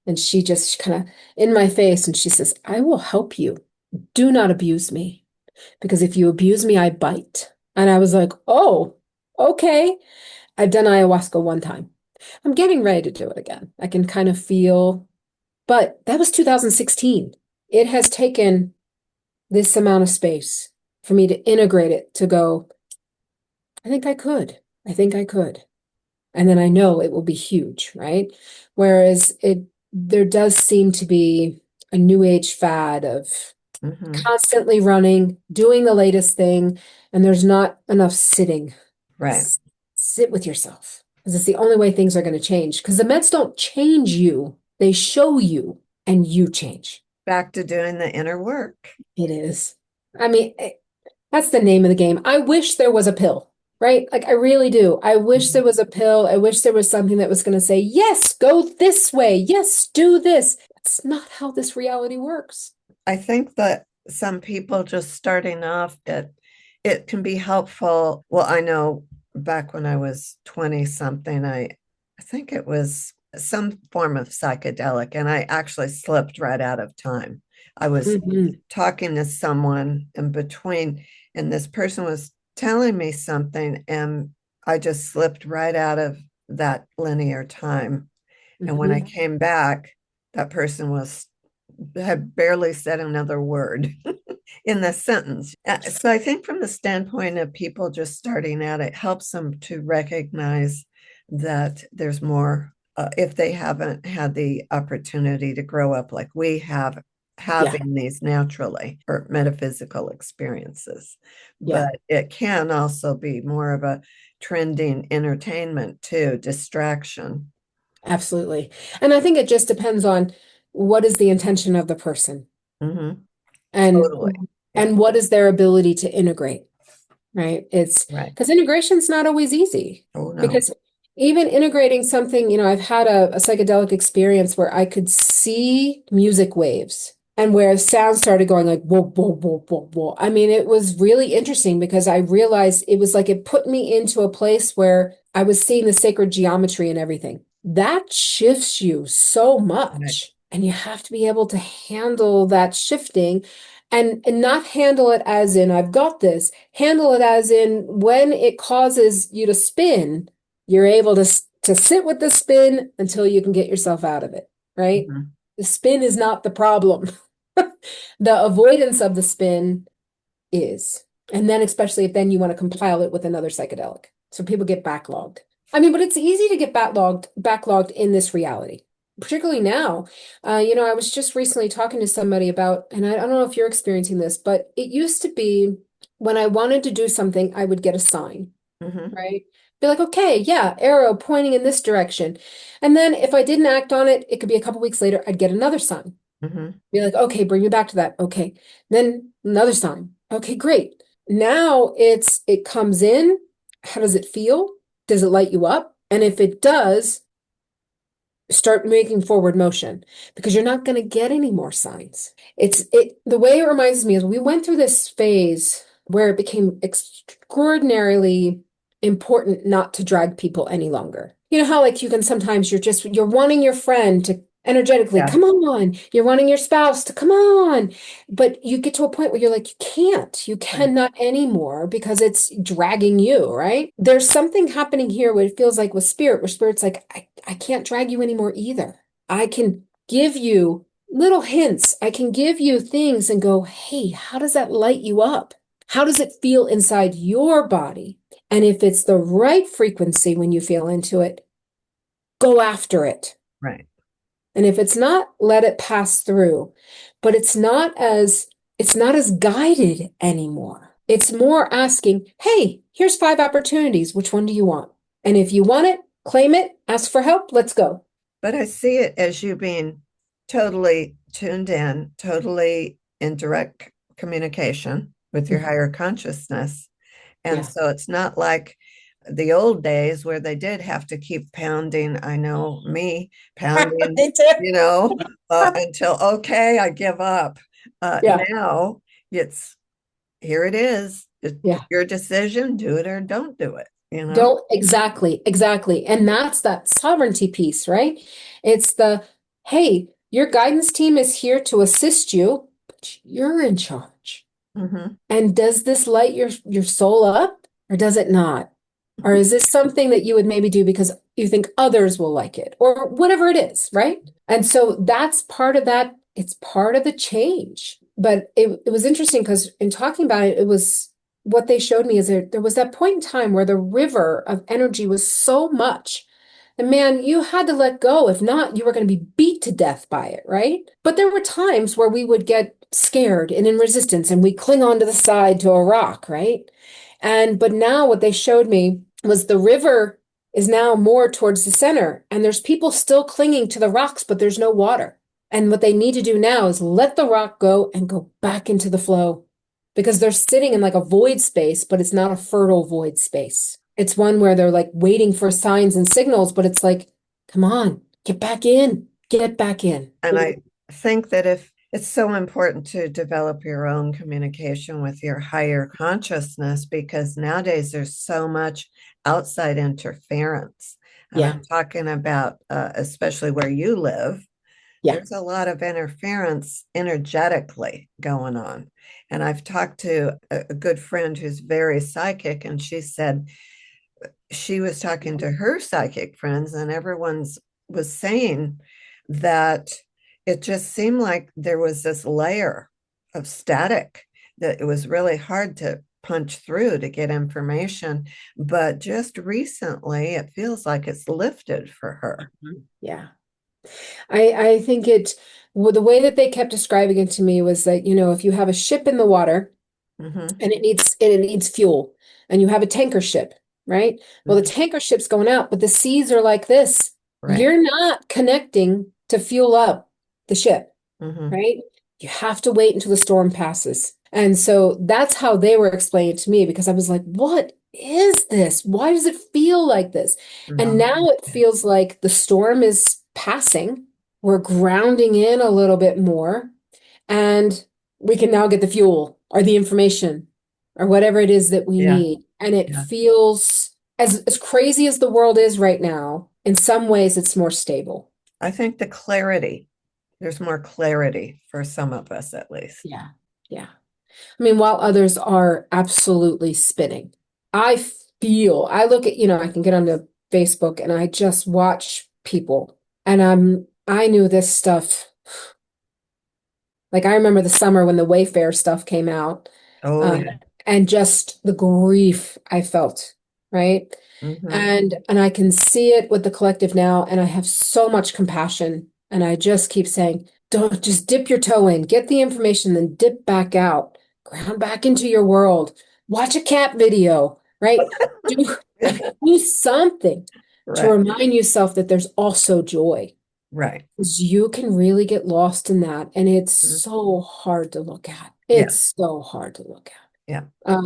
And she just kind of in my face, and she says, I will help you. Do not abuse me, because if you abuse me, I bite. And I was like, oh, okay. I've done ayahuasca one time. I'm getting ready to do it again. I can kind of feel, but that was 2016. It has taken this amount of space for me to integrate it to go, I think I could. I think I could. And then I know it will be huge, right? Whereas there does seem to be a new age fad of Mhm. constantly running, doing the latest thing, and there's not enough sitting. Right. S- Sit with yourself, because it's the only way things are going to change. Because the meds don't change you, they show you, and you change. Back to doing the inner work. It is. I mean, that's the name of the game. I wish there was a pill, right? Like I really do. I wish Mhm. there was a pill. I wish there was something that was going to say, yes, go this way. Yes, do this. That's not how this reality works. I think that some people just starting off, it can be helpful. Well, I know back when I was 20 something, I think it was some form of psychedelic, and I actually slipped right out of time. I was Mhm. talking to someone in between, and this person was telling me something, and I just slipped right out of that linear time. And when I Mhm. came back, that person was had barely said another word in the sentence. So I think from the standpoint of people just starting out, it helps them to recognize that there's more if they haven't had the opportunity to grow up like we have, Yeah, having these naturally or metaphysical experiences. yeah, But it can also be more of a trending entertainment too, distraction. absolutely. And I think it just depends on what is the intention of the person Mm-hmm. and Totally. Yeah. and what is their ability to integrate. Right? It's Right. because integration's not always easy Oh no. because even integrating something, I've had a psychedelic experience where I could see music waves and where sound started going like whoa, whoa, whoa, whoa, whoa. I mean, it was really interesting because I realized it was like it put me into a place where I was seeing the sacred geometry and everything. That shifts you so Right. much. And you have to be able to handle that shifting and not handle it as in I've got this, handle it as in when it causes you to spin, you're able to sit with the spin until you can get yourself out of it, right? Mhm. The spin is not the problem. The avoidance of the spin is. And then especially if then you want to compile it with another psychedelic. So people get backlogged. I mean, but it's easy to get backlogged in this reality, particularly now. I was just recently talking to somebody about, and I don't know if you're experiencing this, but it used to be when I wanted to do something, I would get a sign, Mhm. right? Be like, okay, yeah, arrow pointing in this direction. And then if I didn't act on it, it could be a couple weeks later, I'd get another sign. Mhm. Be like, okay, bring me back to that. Okay. Then another sign. Okay, great. Now it comes in. How does it feel? Does it light you up? And if it does, start making forward motion because you're not going to get any more signs. The way it reminds me is we went through this phase where it became extraordinarily important not to drag people any longer. You know how like you can sometimes you're wanting your friend to energetically Yeah, come on, you're wanting your spouse to come on, but you get to a point where you're like you right, cannot anymore because it's dragging you, right? There's something happening here where it feels like with spirit, where spirit's like I can't drag you anymore either. I can give you little hints. I can give you things and go, hey, how does that light you up? How does it feel inside your body? And if it's the right frequency when you feel into it, go after it. right. And if it's not, let it pass through. But it's not as guided anymore. It's more asking, hey, here's 5 opportunities. Which one do you want? And if you want it, claim it, ask for help, let's go. But I see it as you being totally tuned in, totally in direct communication with your Mhm. higher consciousness. And Yeah. so it's not like the old days where they did have to keep pounding. I know me pounding, Me too. you know, until, okay, I give up. Yeah. Now it's here it is. It's Yeah. your decision, do it or don't do it, you know? Don't exactly, exactly. And that's that sovereignty piece, right? It's the, hey, your guidance team is here to assist you, but you're in charge. Hmm. And does this light your soul up or does it not? Or is this something that you would maybe do because you think others will like it or whatever it is, right? And so that's part of that. It's part of the change. But it was interesting because in talking about it, it was what they showed me is there was that point in time where the river of energy was so much. And man, you had to let go. If not, you were going to be beat to death by it, right? But there were times where we would get scared and in resistance and we cling onto the side to a rock, right? But now what they showed me was the river is now more towards the center and there's people still clinging to the rocks, but there's no water. And what they need to do now is let the rock go and go back into the flow because they're sitting in like a void space, but it's not a fertile void space. It's one where they're like waiting for signs and signals, but it's like, come on, get back in, get back in. And I think that if it's so important to develop your own communication with your higher consciousness, because nowadays there's so much outside interference. And Yeah, I'm talking about, especially where you live, yeah. there's a lot of interference energetically going on. And I've talked to a good friend who's very psychic, and she said she was talking to her psychic friends, and everyone's was saying that it just seemed like there was this layer of static that it was really hard to punch through to get information. But just recently, it feels like it's lifted for her. Yeah. I think well, the way that they kept describing it to me was that, if you have a ship in the water Hmm. and it needs fuel and you have a tanker ship, right? Well, the Hmm. tanker ship's going out, but the seas are like this. Right. You're not connecting to fuel up the ship, Hmm. right? You have to wait until the storm passes. And so that's how they were explaining it to me because I was like, what is this? Why does it feel like this? And No. now it feels like the storm is passing. We're grounding in a little bit more, and we can now get the fuel or the information or whatever it is that we Yeah. need. And it Yeah. feels as crazy as the world is right now, in some ways it's more stable. I think the clarity, there's more clarity for some of us at least. Yeah. Yeah. I mean, while others are absolutely spinning, I look at, I can get onto Facebook and I just watch people and I knew this stuff. Like I remember the summer when the Wayfair stuff came out, Oh, uh, yeah. and just the grief I felt, right? Hmm. And I can see it with the collective now, and I have so much compassion, and I just keep saying, don't just dip your toe in, get the information, then dip back out, ground back into your world, watch a cat video, right? Do do something to Right. remind yourself that there's also joy. Right. 'Cause you can really get lost in that, and it's Mhm. so hard to look at. Yeah. It's so hard to look Yeah. at.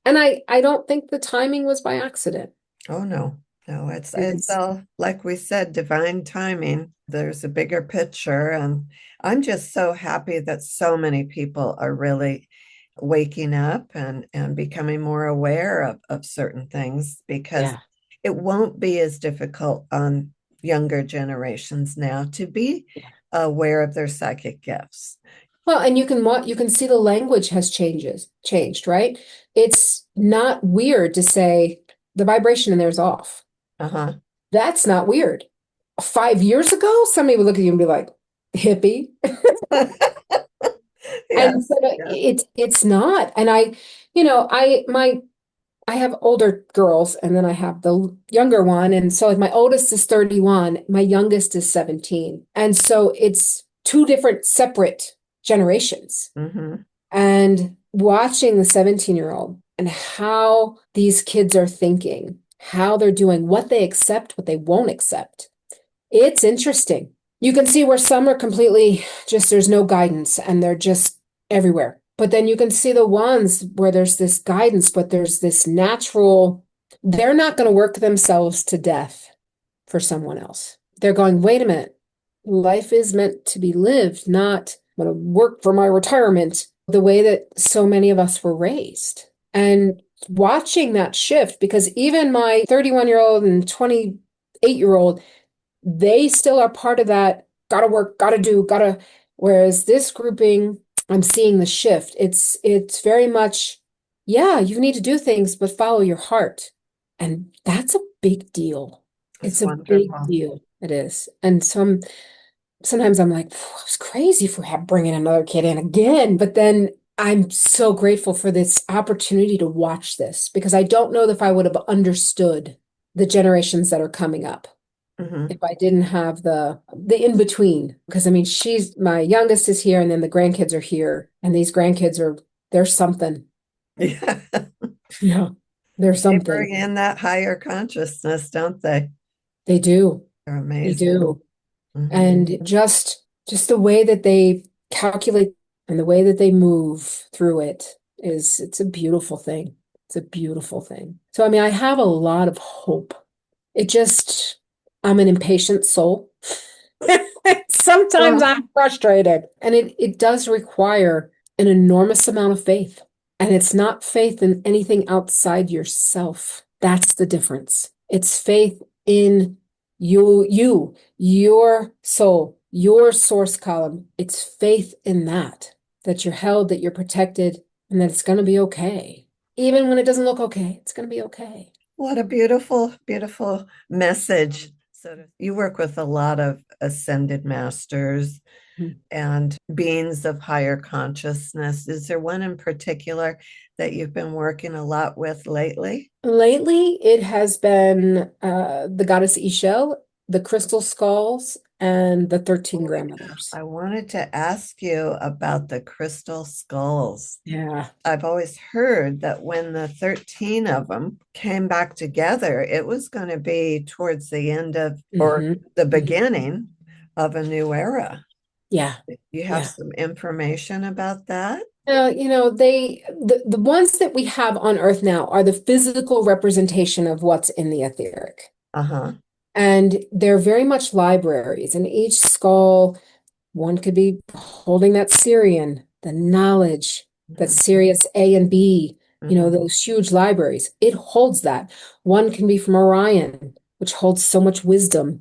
And I don't think the timing was by accident. Oh, no. No, it's It's, all like we said, divine timing. There's a bigger picture, and I'm just so happy that so many people are really waking up and becoming more aware of certain things because yeah. it won't be as difficult on younger generations now to be aware of their psychic gifts. Well, and you can see the language has changed, right? It's not weird to say the vibration in there is off. Uh-huh. That's not weird. 5 years ago, somebody would look at you and be like, hippie. And Yes, so yes. it's not. And I have older girls and then I have the younger one. And so like my oldest is 31, my youngest is 17. And so it's two different separate generations. Hmm. And watching the 17-year-old and how these kids are thinking, how they're doing, what they accept, what they won't accept. It's interesting. You can see where some are completely just, there's no guidance and they're just everywhere. But then you can see the ones where there's this guidance, but there's this natural, they're not going to work themselves to death for someone else. They're going, wait a minute, life is meant to be lived, not I'm going to work for my retirement, the way that so many of us were raised. And watching that shift, because even my 31-year-old and 28-year-old, they still are part of that gotta work, gotta do, gotta. Whereas this grouping, I'm seeing the shift. It's very much, yeah, you need to do things, but follow your heart. And that's a big deal. It's It's a big wonderful. deal. It is. And sometimes I'm like, I was crazy for bringing another kid in again. But then I'm so grateful for this opportunity to watch this because I don't know if I would have understood the generations that are coming up Hmm. if I didn't have the in between. Because I mean, she's my youngest is here, and then the grandkids are here, and these grandkids are they're something. Yeah. Yeah, they're They something. bring in that higher consciousness, don't they? They do. They're They amazing. do. Hmm. And just the way that they calculate and the way that they move through it is it's a beautiful thing. It's a beautiful thing. So I mean, I have a lot of hope. It just I'm an impatient soul. Sometimes Well, I'm frustrated, and it does require an enormous amount of faith. And it's not faith in anything outside yourself. That's the difference. It's faith in your soul, your source column. It's faith in that you're held, that you're protected, and that it's going to be okay. Even when it doesn't look okay, it's going to be okay. what a beautiful, beautiful message. So you work with a lot of ascended masters Mhm. and beings of higher consciousness. Is there one in particular that you've been working a lot with lately? Lately, it has been the goddess Ishel, the crystal skulls, and the 13 grandmothers. I wanted to ask you about the crystal skulls. Yeah. I've always heard that when the 13 of them came back together, it was going to be towards the end of or Hmm. the Hmm. beginning of a new era. Yeah. You have Yeah. some information about that? The ones that we have on Earth now are the physical representation of what's in the etheric. Uh-huh. And they're very much libraries, and each skull, one could be holding that Syrian, the knowledge, that Hmm. Sirius A and B, Hmm. those huge libraries. It holds that. One can be from Orion, which holds so much wisdom.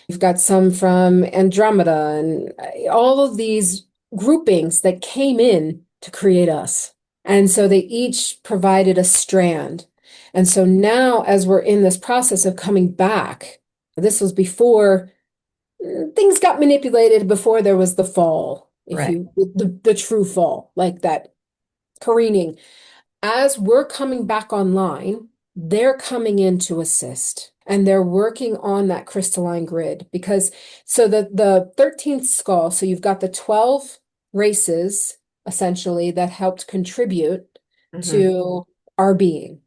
You've got some from Andromeda and all of these groupings that came in to create us. And so they each provided a strand. And so now, as we're in this process of coming back, this was before things got manipulated before there was the fall, if Right. you the true fall, like that careening. As we're coming back online, they're coming in to assist and they're working on that crystalline grid because so the 13th skull, so you've got the 12 races essentially that helped contribute Hmm. to our being.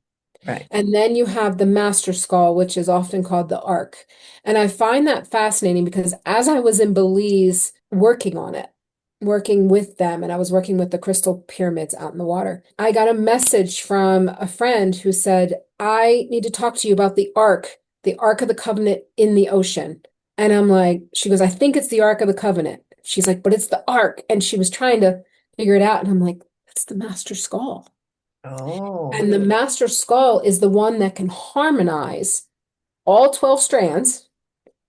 Right. And then you have the master skull, which is often called the arc. And I find that fascinating because as I was in Belize working on it, working with them, and I was working with the crystal pyramids out in the water, I got a message from a friend who said, I need to talk to you about the arc the Ark of the Covenant in the ocean. And I'm like, she goes, I think it's the Ark of the Covenant. She's like, but it's the Ark. And she was trying to figure it out. And I'm like, that's the Master Skull. Oh, And the Master Skull is the one that can harmonize all 12 strands,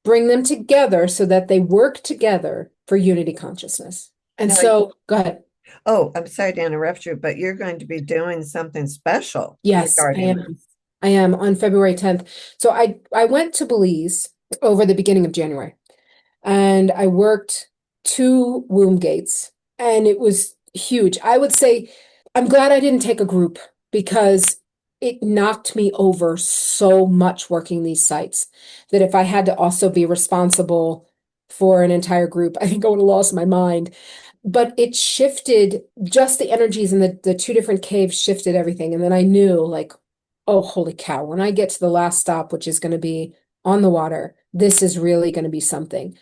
bring them together so that they work together for unity consciousness. And no, so, go ahead. oh, I'm sorry to interrupt you, but you're going to be doing something special Yes, I regarding am. this. I am on February 10th. So I went to Belize over the beginning of January and I worked two womb gates and it was huge. I would say I'm glad I didn't take a group because it knocked me over so much working these sites that if I had to also be responsible for an entire group, I think I would have lost my mind. But it shifted just the energies in the two different caves shifted everything. And then I knew like, oh, holy cow, when I get to the last stop, which is going to be on the water, this is really going to be something.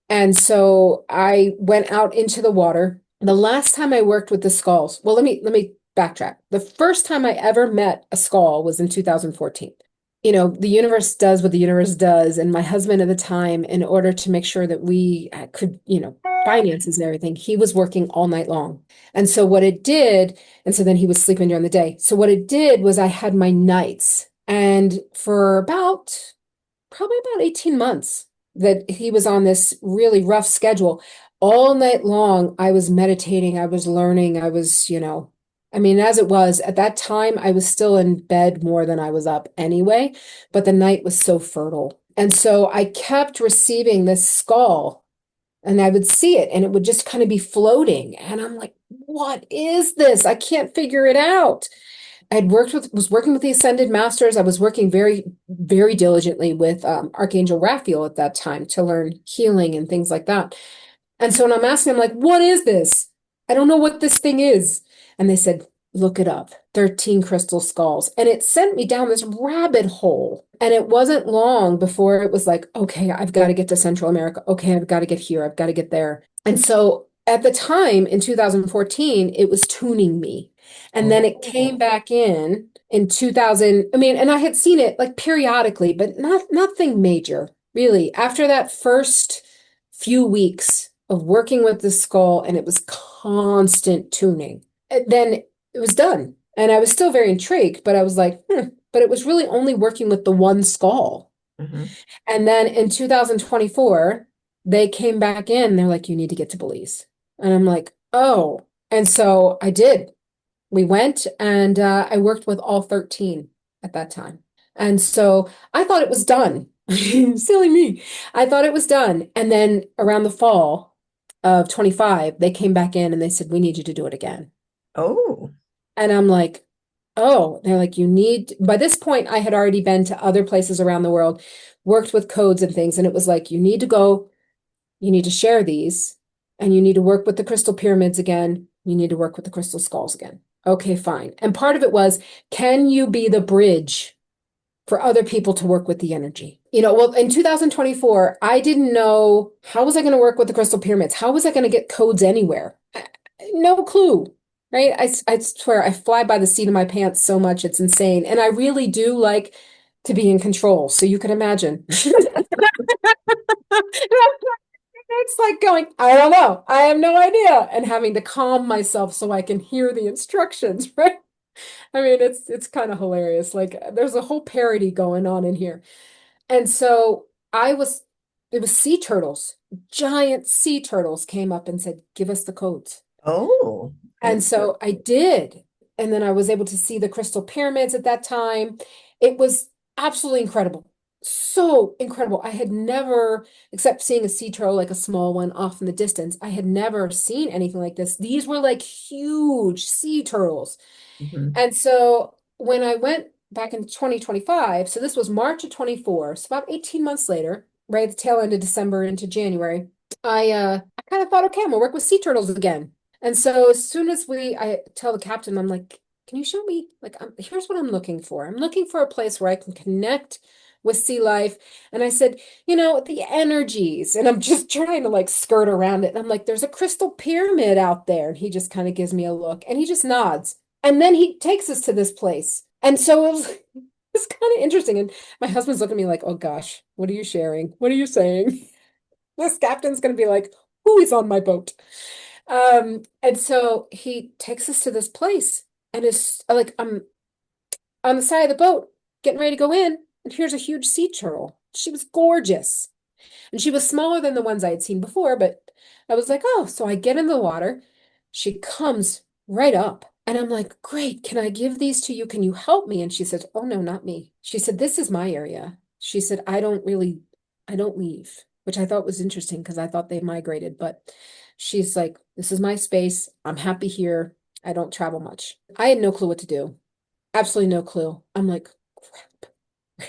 And so I went out into the water. The last time I worked with the skulls, well, let me backtrack. The first time I ever met a skull was in 2014. You know, the universe does what the universe does, and my husband at the time, in order to make sure that we could, finances and everything, he was working all night long. And so what it did, and so then he was sleeping during the day. So what it did was I had my nights, and for probably about 18 months that he was on this really rough schedule. All night long, I was meditating, I was learning, I was, I mean, as it was at that time, I was still in bed more than I was up anyway, but the night was so fertile. And so I kept receiving this skull and I would see it and it would just kind of be floating. And I'm like, what is this? I can't figure it out. Was working with the Ascended Masters. I was working very, very diligently with Archangel Raphael at that time to learn healing and things like that. And so when I'm asking them, like, what is this? I don't know what this thing is. And they said, look it up, 13 crystal skulls. And it sent me down this rabbit hole. And it wasn't long before it was like, okay, I've got to get to Central America. Okay, I've got to get here. I've got to get there. And so at the time in 2014, it was tuning me. And then it came Oh, back in 2000. I mean, and I had seen it like periodically, but nothing major, really. After that first few weeks of working with the skull and it was constant tuning. And then it was done. And I was still very intrigued, but I was like, but it was really only working with the one skull. mhm. And then in 2024, they came back in. They're like, you need to get to Belize. And I'm like, oh. And so I did. We went and I worked with all 13 at that time. And so I thought it was done. Silly me. I thought it was done. And then around the fall of 25, they came back in and they said, we need you to do it again. Oh, And I'm like, oh, they're like, by this point, I had already been to other places around the world, worked with codes and things. And it was like, you need to go, you need to share these, and you need to work with the crystal pyramids again. You need to work with the crystal skulls again. Okay, fine. And part of it was, can you be the bridge for other people to work with the energy? Well, in 2024, I didn't know how was I going to work with the crystal pyramids? How was I going to get codes anywhere? No clue, right? I swear I fly by the seat of my pants so much, it's insane. And I really do like to be in control. So you can imagine. It's like going, I don't know. I have no idea. And having to calm myself so I can hear the instructions, right? I mean, it's kind of hilarious. Like there's a whole parody going on in here. And so it was sea turtles, giant sea turtles came up and said, give us the codes. oh, And interesting. so I did. And then I was able to see the crystal pyramids at that time. It was absolutely incredible. So incredible. I had never, except seeing a sea turtle, like a small one off in the distance, I had never seen anything like this. These were like huge sea turtles. Mhm. And so when I went back in 2025, so this was March of 24, so about 18 months later, right at the tail end of December into January, I kind of thought, okay, I'm gonna work with sea turtles again. And so as soon as I tell the captain, I'm like, can you show me? Like, here's what I'm looking for. I'm looking for a place where I can connect with sea life. And I said, the energies. And I'm just trying to like skirt around it. And I'm like, there's a crystal pyramid out there. And he just kind of gives me a look and he just nods. And then he takes us to this place. And so it was was kind of interesting. And my husband's looking at me like, oh gosh, what are you sharing? What are you saying? This captain's going to be like, who is on my boat? And so he takes us to this place and is like, I'm on the side of the boat, getting ready to go in, and here's a huge sea turtle. She was gorgeous. And she was smaller than the ones I had seen before, but I was like, oh, so I get in the water. She comes right up. And I'm like, great, can I give these to you? Can you help me? And she said, oh, no, not me. She said, this is my area. She said, I don't leave, which I thought was interesting because I thought they migrated. But she's like, this is my space. I'm happy here. I don't travel much. I had no clue what to do. Absolutely no clue. I'm like, crap.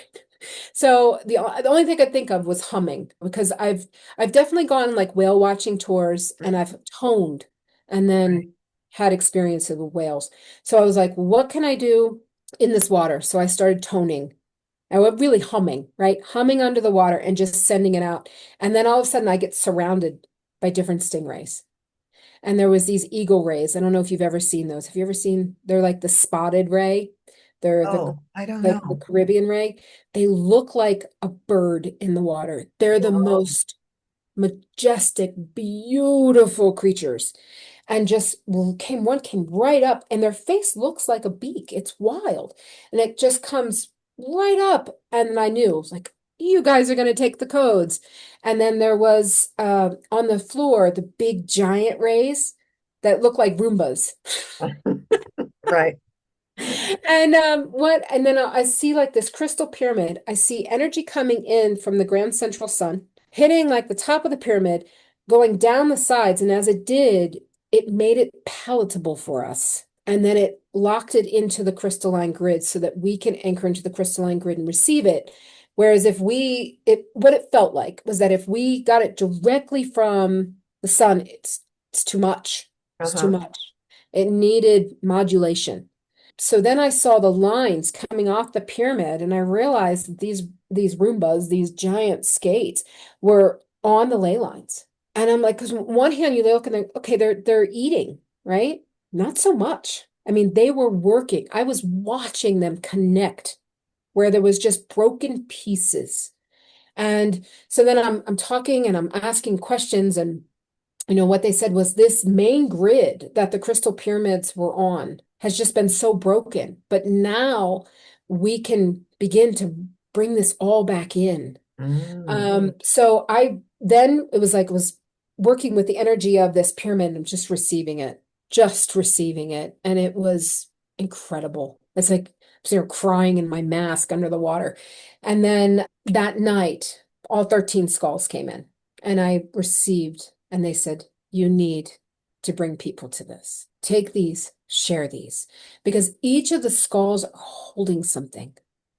So the only thing I could think of was humming because I've definitely gone on like whale watching tours and I've toned and Right. then had experiences with whales. So I was like, what can I do in this water? So I started toning. I was really humming, right? Humming under the water and just sending it out. And then all of a sudden I get surrounded by different stingrays. And there was these eagle rays. I don't know if you've ever seen those. Have you ever seen? They're like the spotted ray. They're the Oh, I don't like the know. Caribbean ray. They look like a bird in the water. They're the Whoa. most majestic, beautiful creatures. And just one came right up, and their face looks like a beak. It's wild. And it just comes right up. And I knew, it was like, you guys are going to take the codes. And then there was on the floor the big giant rays that look like Roombas. Right. And then I see like this crystal pyramid. I see energy coming in from the grand central sun, hitting like the top of the pyramid, going down the sides, and as it did, it made it palatable for us. And then it locked it into the crystalline grid so that we can anchor into the crystalline grid and receive it. Whereas if what it felt like was that if we got it directly from the sun, it's too much. It's too Uh-huh. much. It needed modulation. So then I saw the lines coming off the pyramid, and I realized that these Roombas, these giant skates, were on the ley lines. And I'm like, because one hand you look and they're eating, right? Not so much. I mean, they were working. I was watching them connect where there was just broken pieces. And so then I'm talking and I'm asking questions, and what they said was this main grid that the crystal pyramids were on has just been so broken. But now we can begin to bring this all back in. Mm. So I then it was working with the energy of this pyramid and just receiving it. And it was incredible. It's like crying in my mask under the water. And then that night, all 13 skulls came in and I received, and they said, you need to bring people to this. Take these, share these, because each of the skulls are holding something.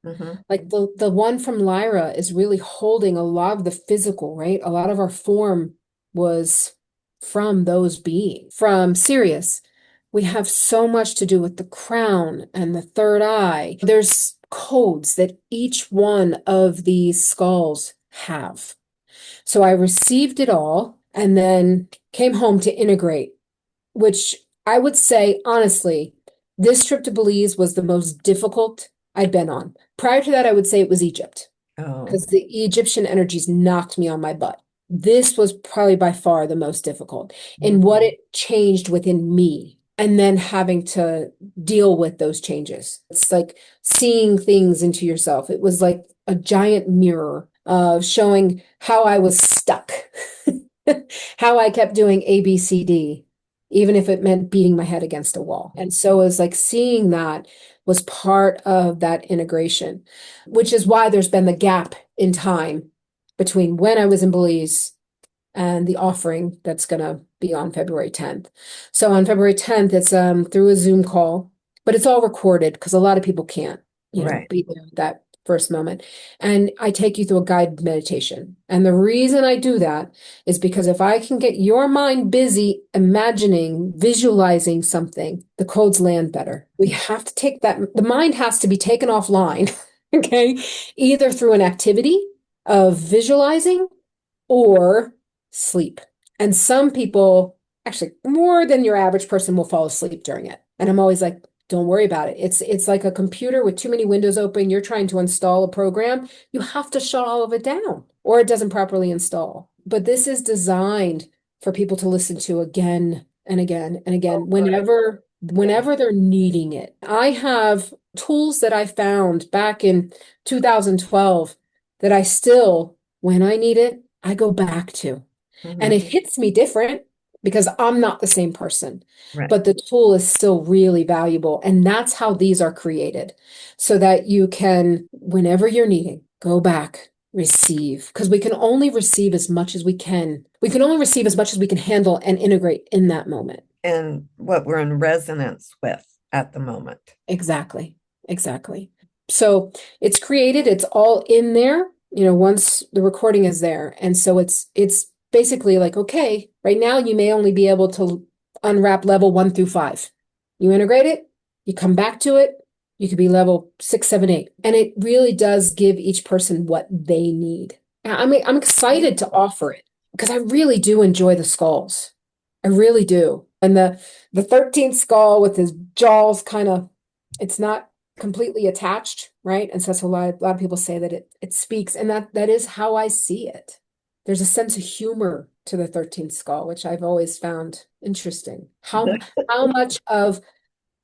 Mm-hmm. Like the one from Lyra is really holding a lot of the physical, right? A lot of our form was from those beings. From Sirius, we have so much to do with the crown and the third eye. There's codes that each one of these skulls have. So I received it all and then came home to integrate, which I would say, honestly, this trip to Belize was the most difficult I'd been on. Prior to that, I would say it was Egypt Oh. because the Egyptian energies knocked me on my butt. This was probably by far the most difficult in what Mhm. it changed within me and then having to deal with those changes. It's like seeing things into yourself. It was like a giant mirror of showing how I was stuck, how I kept doing A, B, C, D, even if it meant beating my head against a wall. And so it was like seeing that was part of that integration, which is why there's been the gap in time between when I was in Belize and the offering that's going to be on February 10th. So on February 10th, it's through a Zoom call, but it's all recorded because a lot of people can't, Right. be there at that first moment. And I take you through a guided meditation. And the reason I do that is because if I can get your mind busy imagining, visualizing something, the codes land better. We have to take the mind has to be taken offline, okay? Either through an activity of visualizing or sleep. And some people, actually more than your average person, will fall asleep during it. And I'm always like, Don't worry about it. It's like a computer with too many windows open. You're trying to install a program. You have to shut all of it down or it doesn't properly install. But this is designed for people to listen to again and again and again Over. Yeah. whenever they're needing it. I have tools that I found back in 2012 that I still, when I need it, I go back to. And Hmm. it hits me different because I'm not the same person, Right. but the tool is still really valuable. And that's how these are created so that you can, whenever you're needing, go back, receive, because we can only receive as much as we can. We can only receive as much as we can handle and integrate in that moment. And what we're in resonance with at the moment. Exactly. Exactly. So it's created, it's all in there, once the recording is there. And so it's basically like, okay, right now you may only be able to unwrap level 1 through 5. You integrate it, you come back to it, you could be level 6, 7, 8. And it really does give each person what they need. I mean, I'm excited to offer it because I really do enjoy the skulls. I really do. And the 13th skull with his jaws kind of, it's not completely attached, right? And so that's a lot of people say that it speaks, and that is how I see it. There's a sense of humor to the 13th skull, which I've always found interesting. How much of,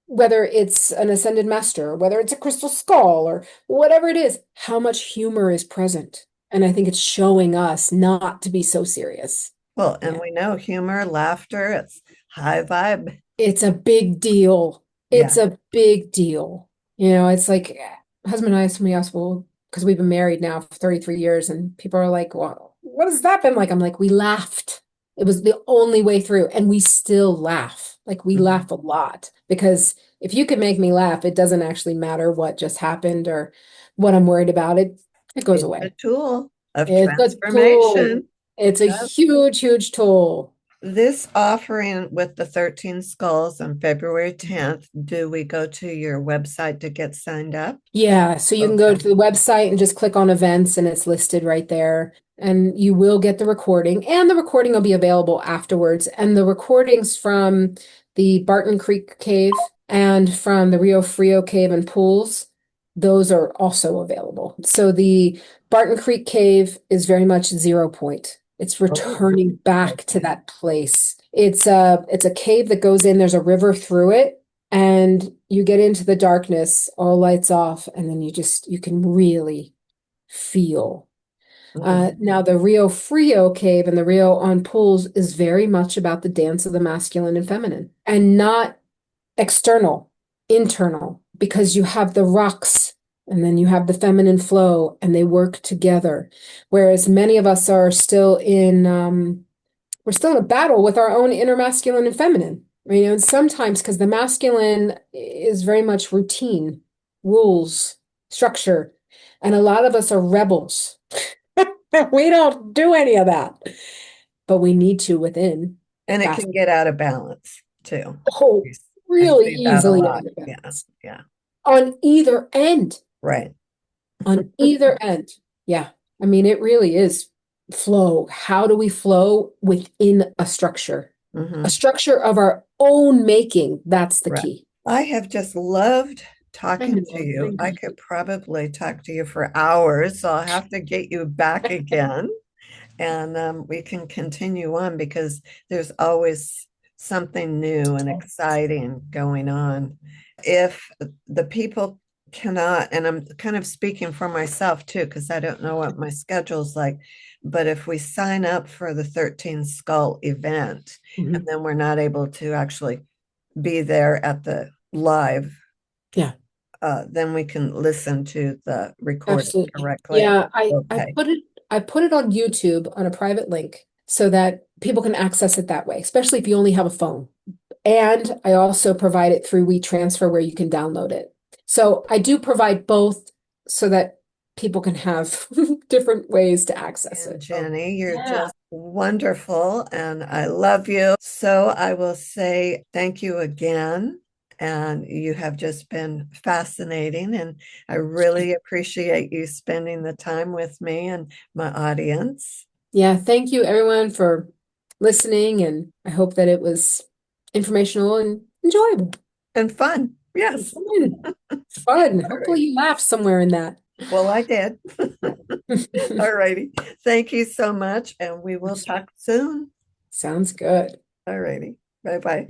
whether it's an ascended master, or whether it's a crystal skull, or whatever it is, how much humor is present. And I think it's showing us not to be so serious. Well, and Yeah. we know humor, laughter, it's high vibe. It's a big deal. Yeah. It's a big deal. It's like husband and I, somebody else will, because we've been married now for 33 years, and people are like, well, what has that been like? I'm like, we laughed. It was the only way through, and we still laugh. Like, we Mhm. laugh a lot because if you can make me laugh, it doesn't actually matter what just happened or what I'm worried about. It goes It's a away. tool of It's a tool. transformation. It's a Yep. huge, huge tool. This offering with the 13 skulls on February 10th, do we go to your website to get signed up? Yeah, so you can go Okay. to the website and just click on events and it's listed right there. And you will get the recording, and the recording will be available afterwards. And the recordings from the Barton Creek Cave and from the Rio Frio Cave and pools, those are also available. So the Barton Creek Cave is very much 0 point. It's Oh, returning back to okay. that place. It's a cave that goes in, there's a river through it, and you get into the darkness, all lights off, and then you can really feel. Mhm. Now, the Rio Frio cave and the Rio on pools is very much about the dance of the masculine and feminine, and not external, internal, because you have the rocks and then you have the feminine flow, and they work together. Whereas many of us are still we're still in a battle with our own inner masculine and feminine. And sometimes because the masculine is very much routine, rules, structure, and a lot of us are rebels. We don't do any of that, but we need to within And it fast. can get out of balance too. Oh, I really see that a easily lot. out of Yeah. balance Yeah. on either end. Right. On either end. Yeah. I mean, it really is flow. How do we flow within a structure? A Hmm. structure of our own making. That's the Right. key. I have just loved I talking to know. you. Thank I you. could probably talk to you for hours, so I'll have to get you back again. And we can continue on because there's always something new and exciting going on. If the people cannot, and I'm kind of speaking for myself too, because I don't know what my schedule's like, but if we sign up for the 13 Skull event and Mhm. then we're not able to actually be there at the live, Yeah, then we can listen to the recording absolutely. correctly. Yeah, Okay. I put it on YouTube on a private link so that people can access it that way, especially if you only have a phone. And I also provide it through WeTransfer where you can download it. So I do provide both so that people can have different ways to access And it. So Jenny, you're yeah. just wonderful and I love you. So I will say thank you again. And you have just been fascinating. And I really appreciate you spending the time with me and my audience. Yeah, thank you everyone for listening, and I hope that it was informational and enjoyable. And fun. Yes. Fun. Fun. All right. Hopefully you laughed somewhere in that. Well, I did. All righty. Thank you so much, and we will talk soon. Sounds good. All righty. Bye bye.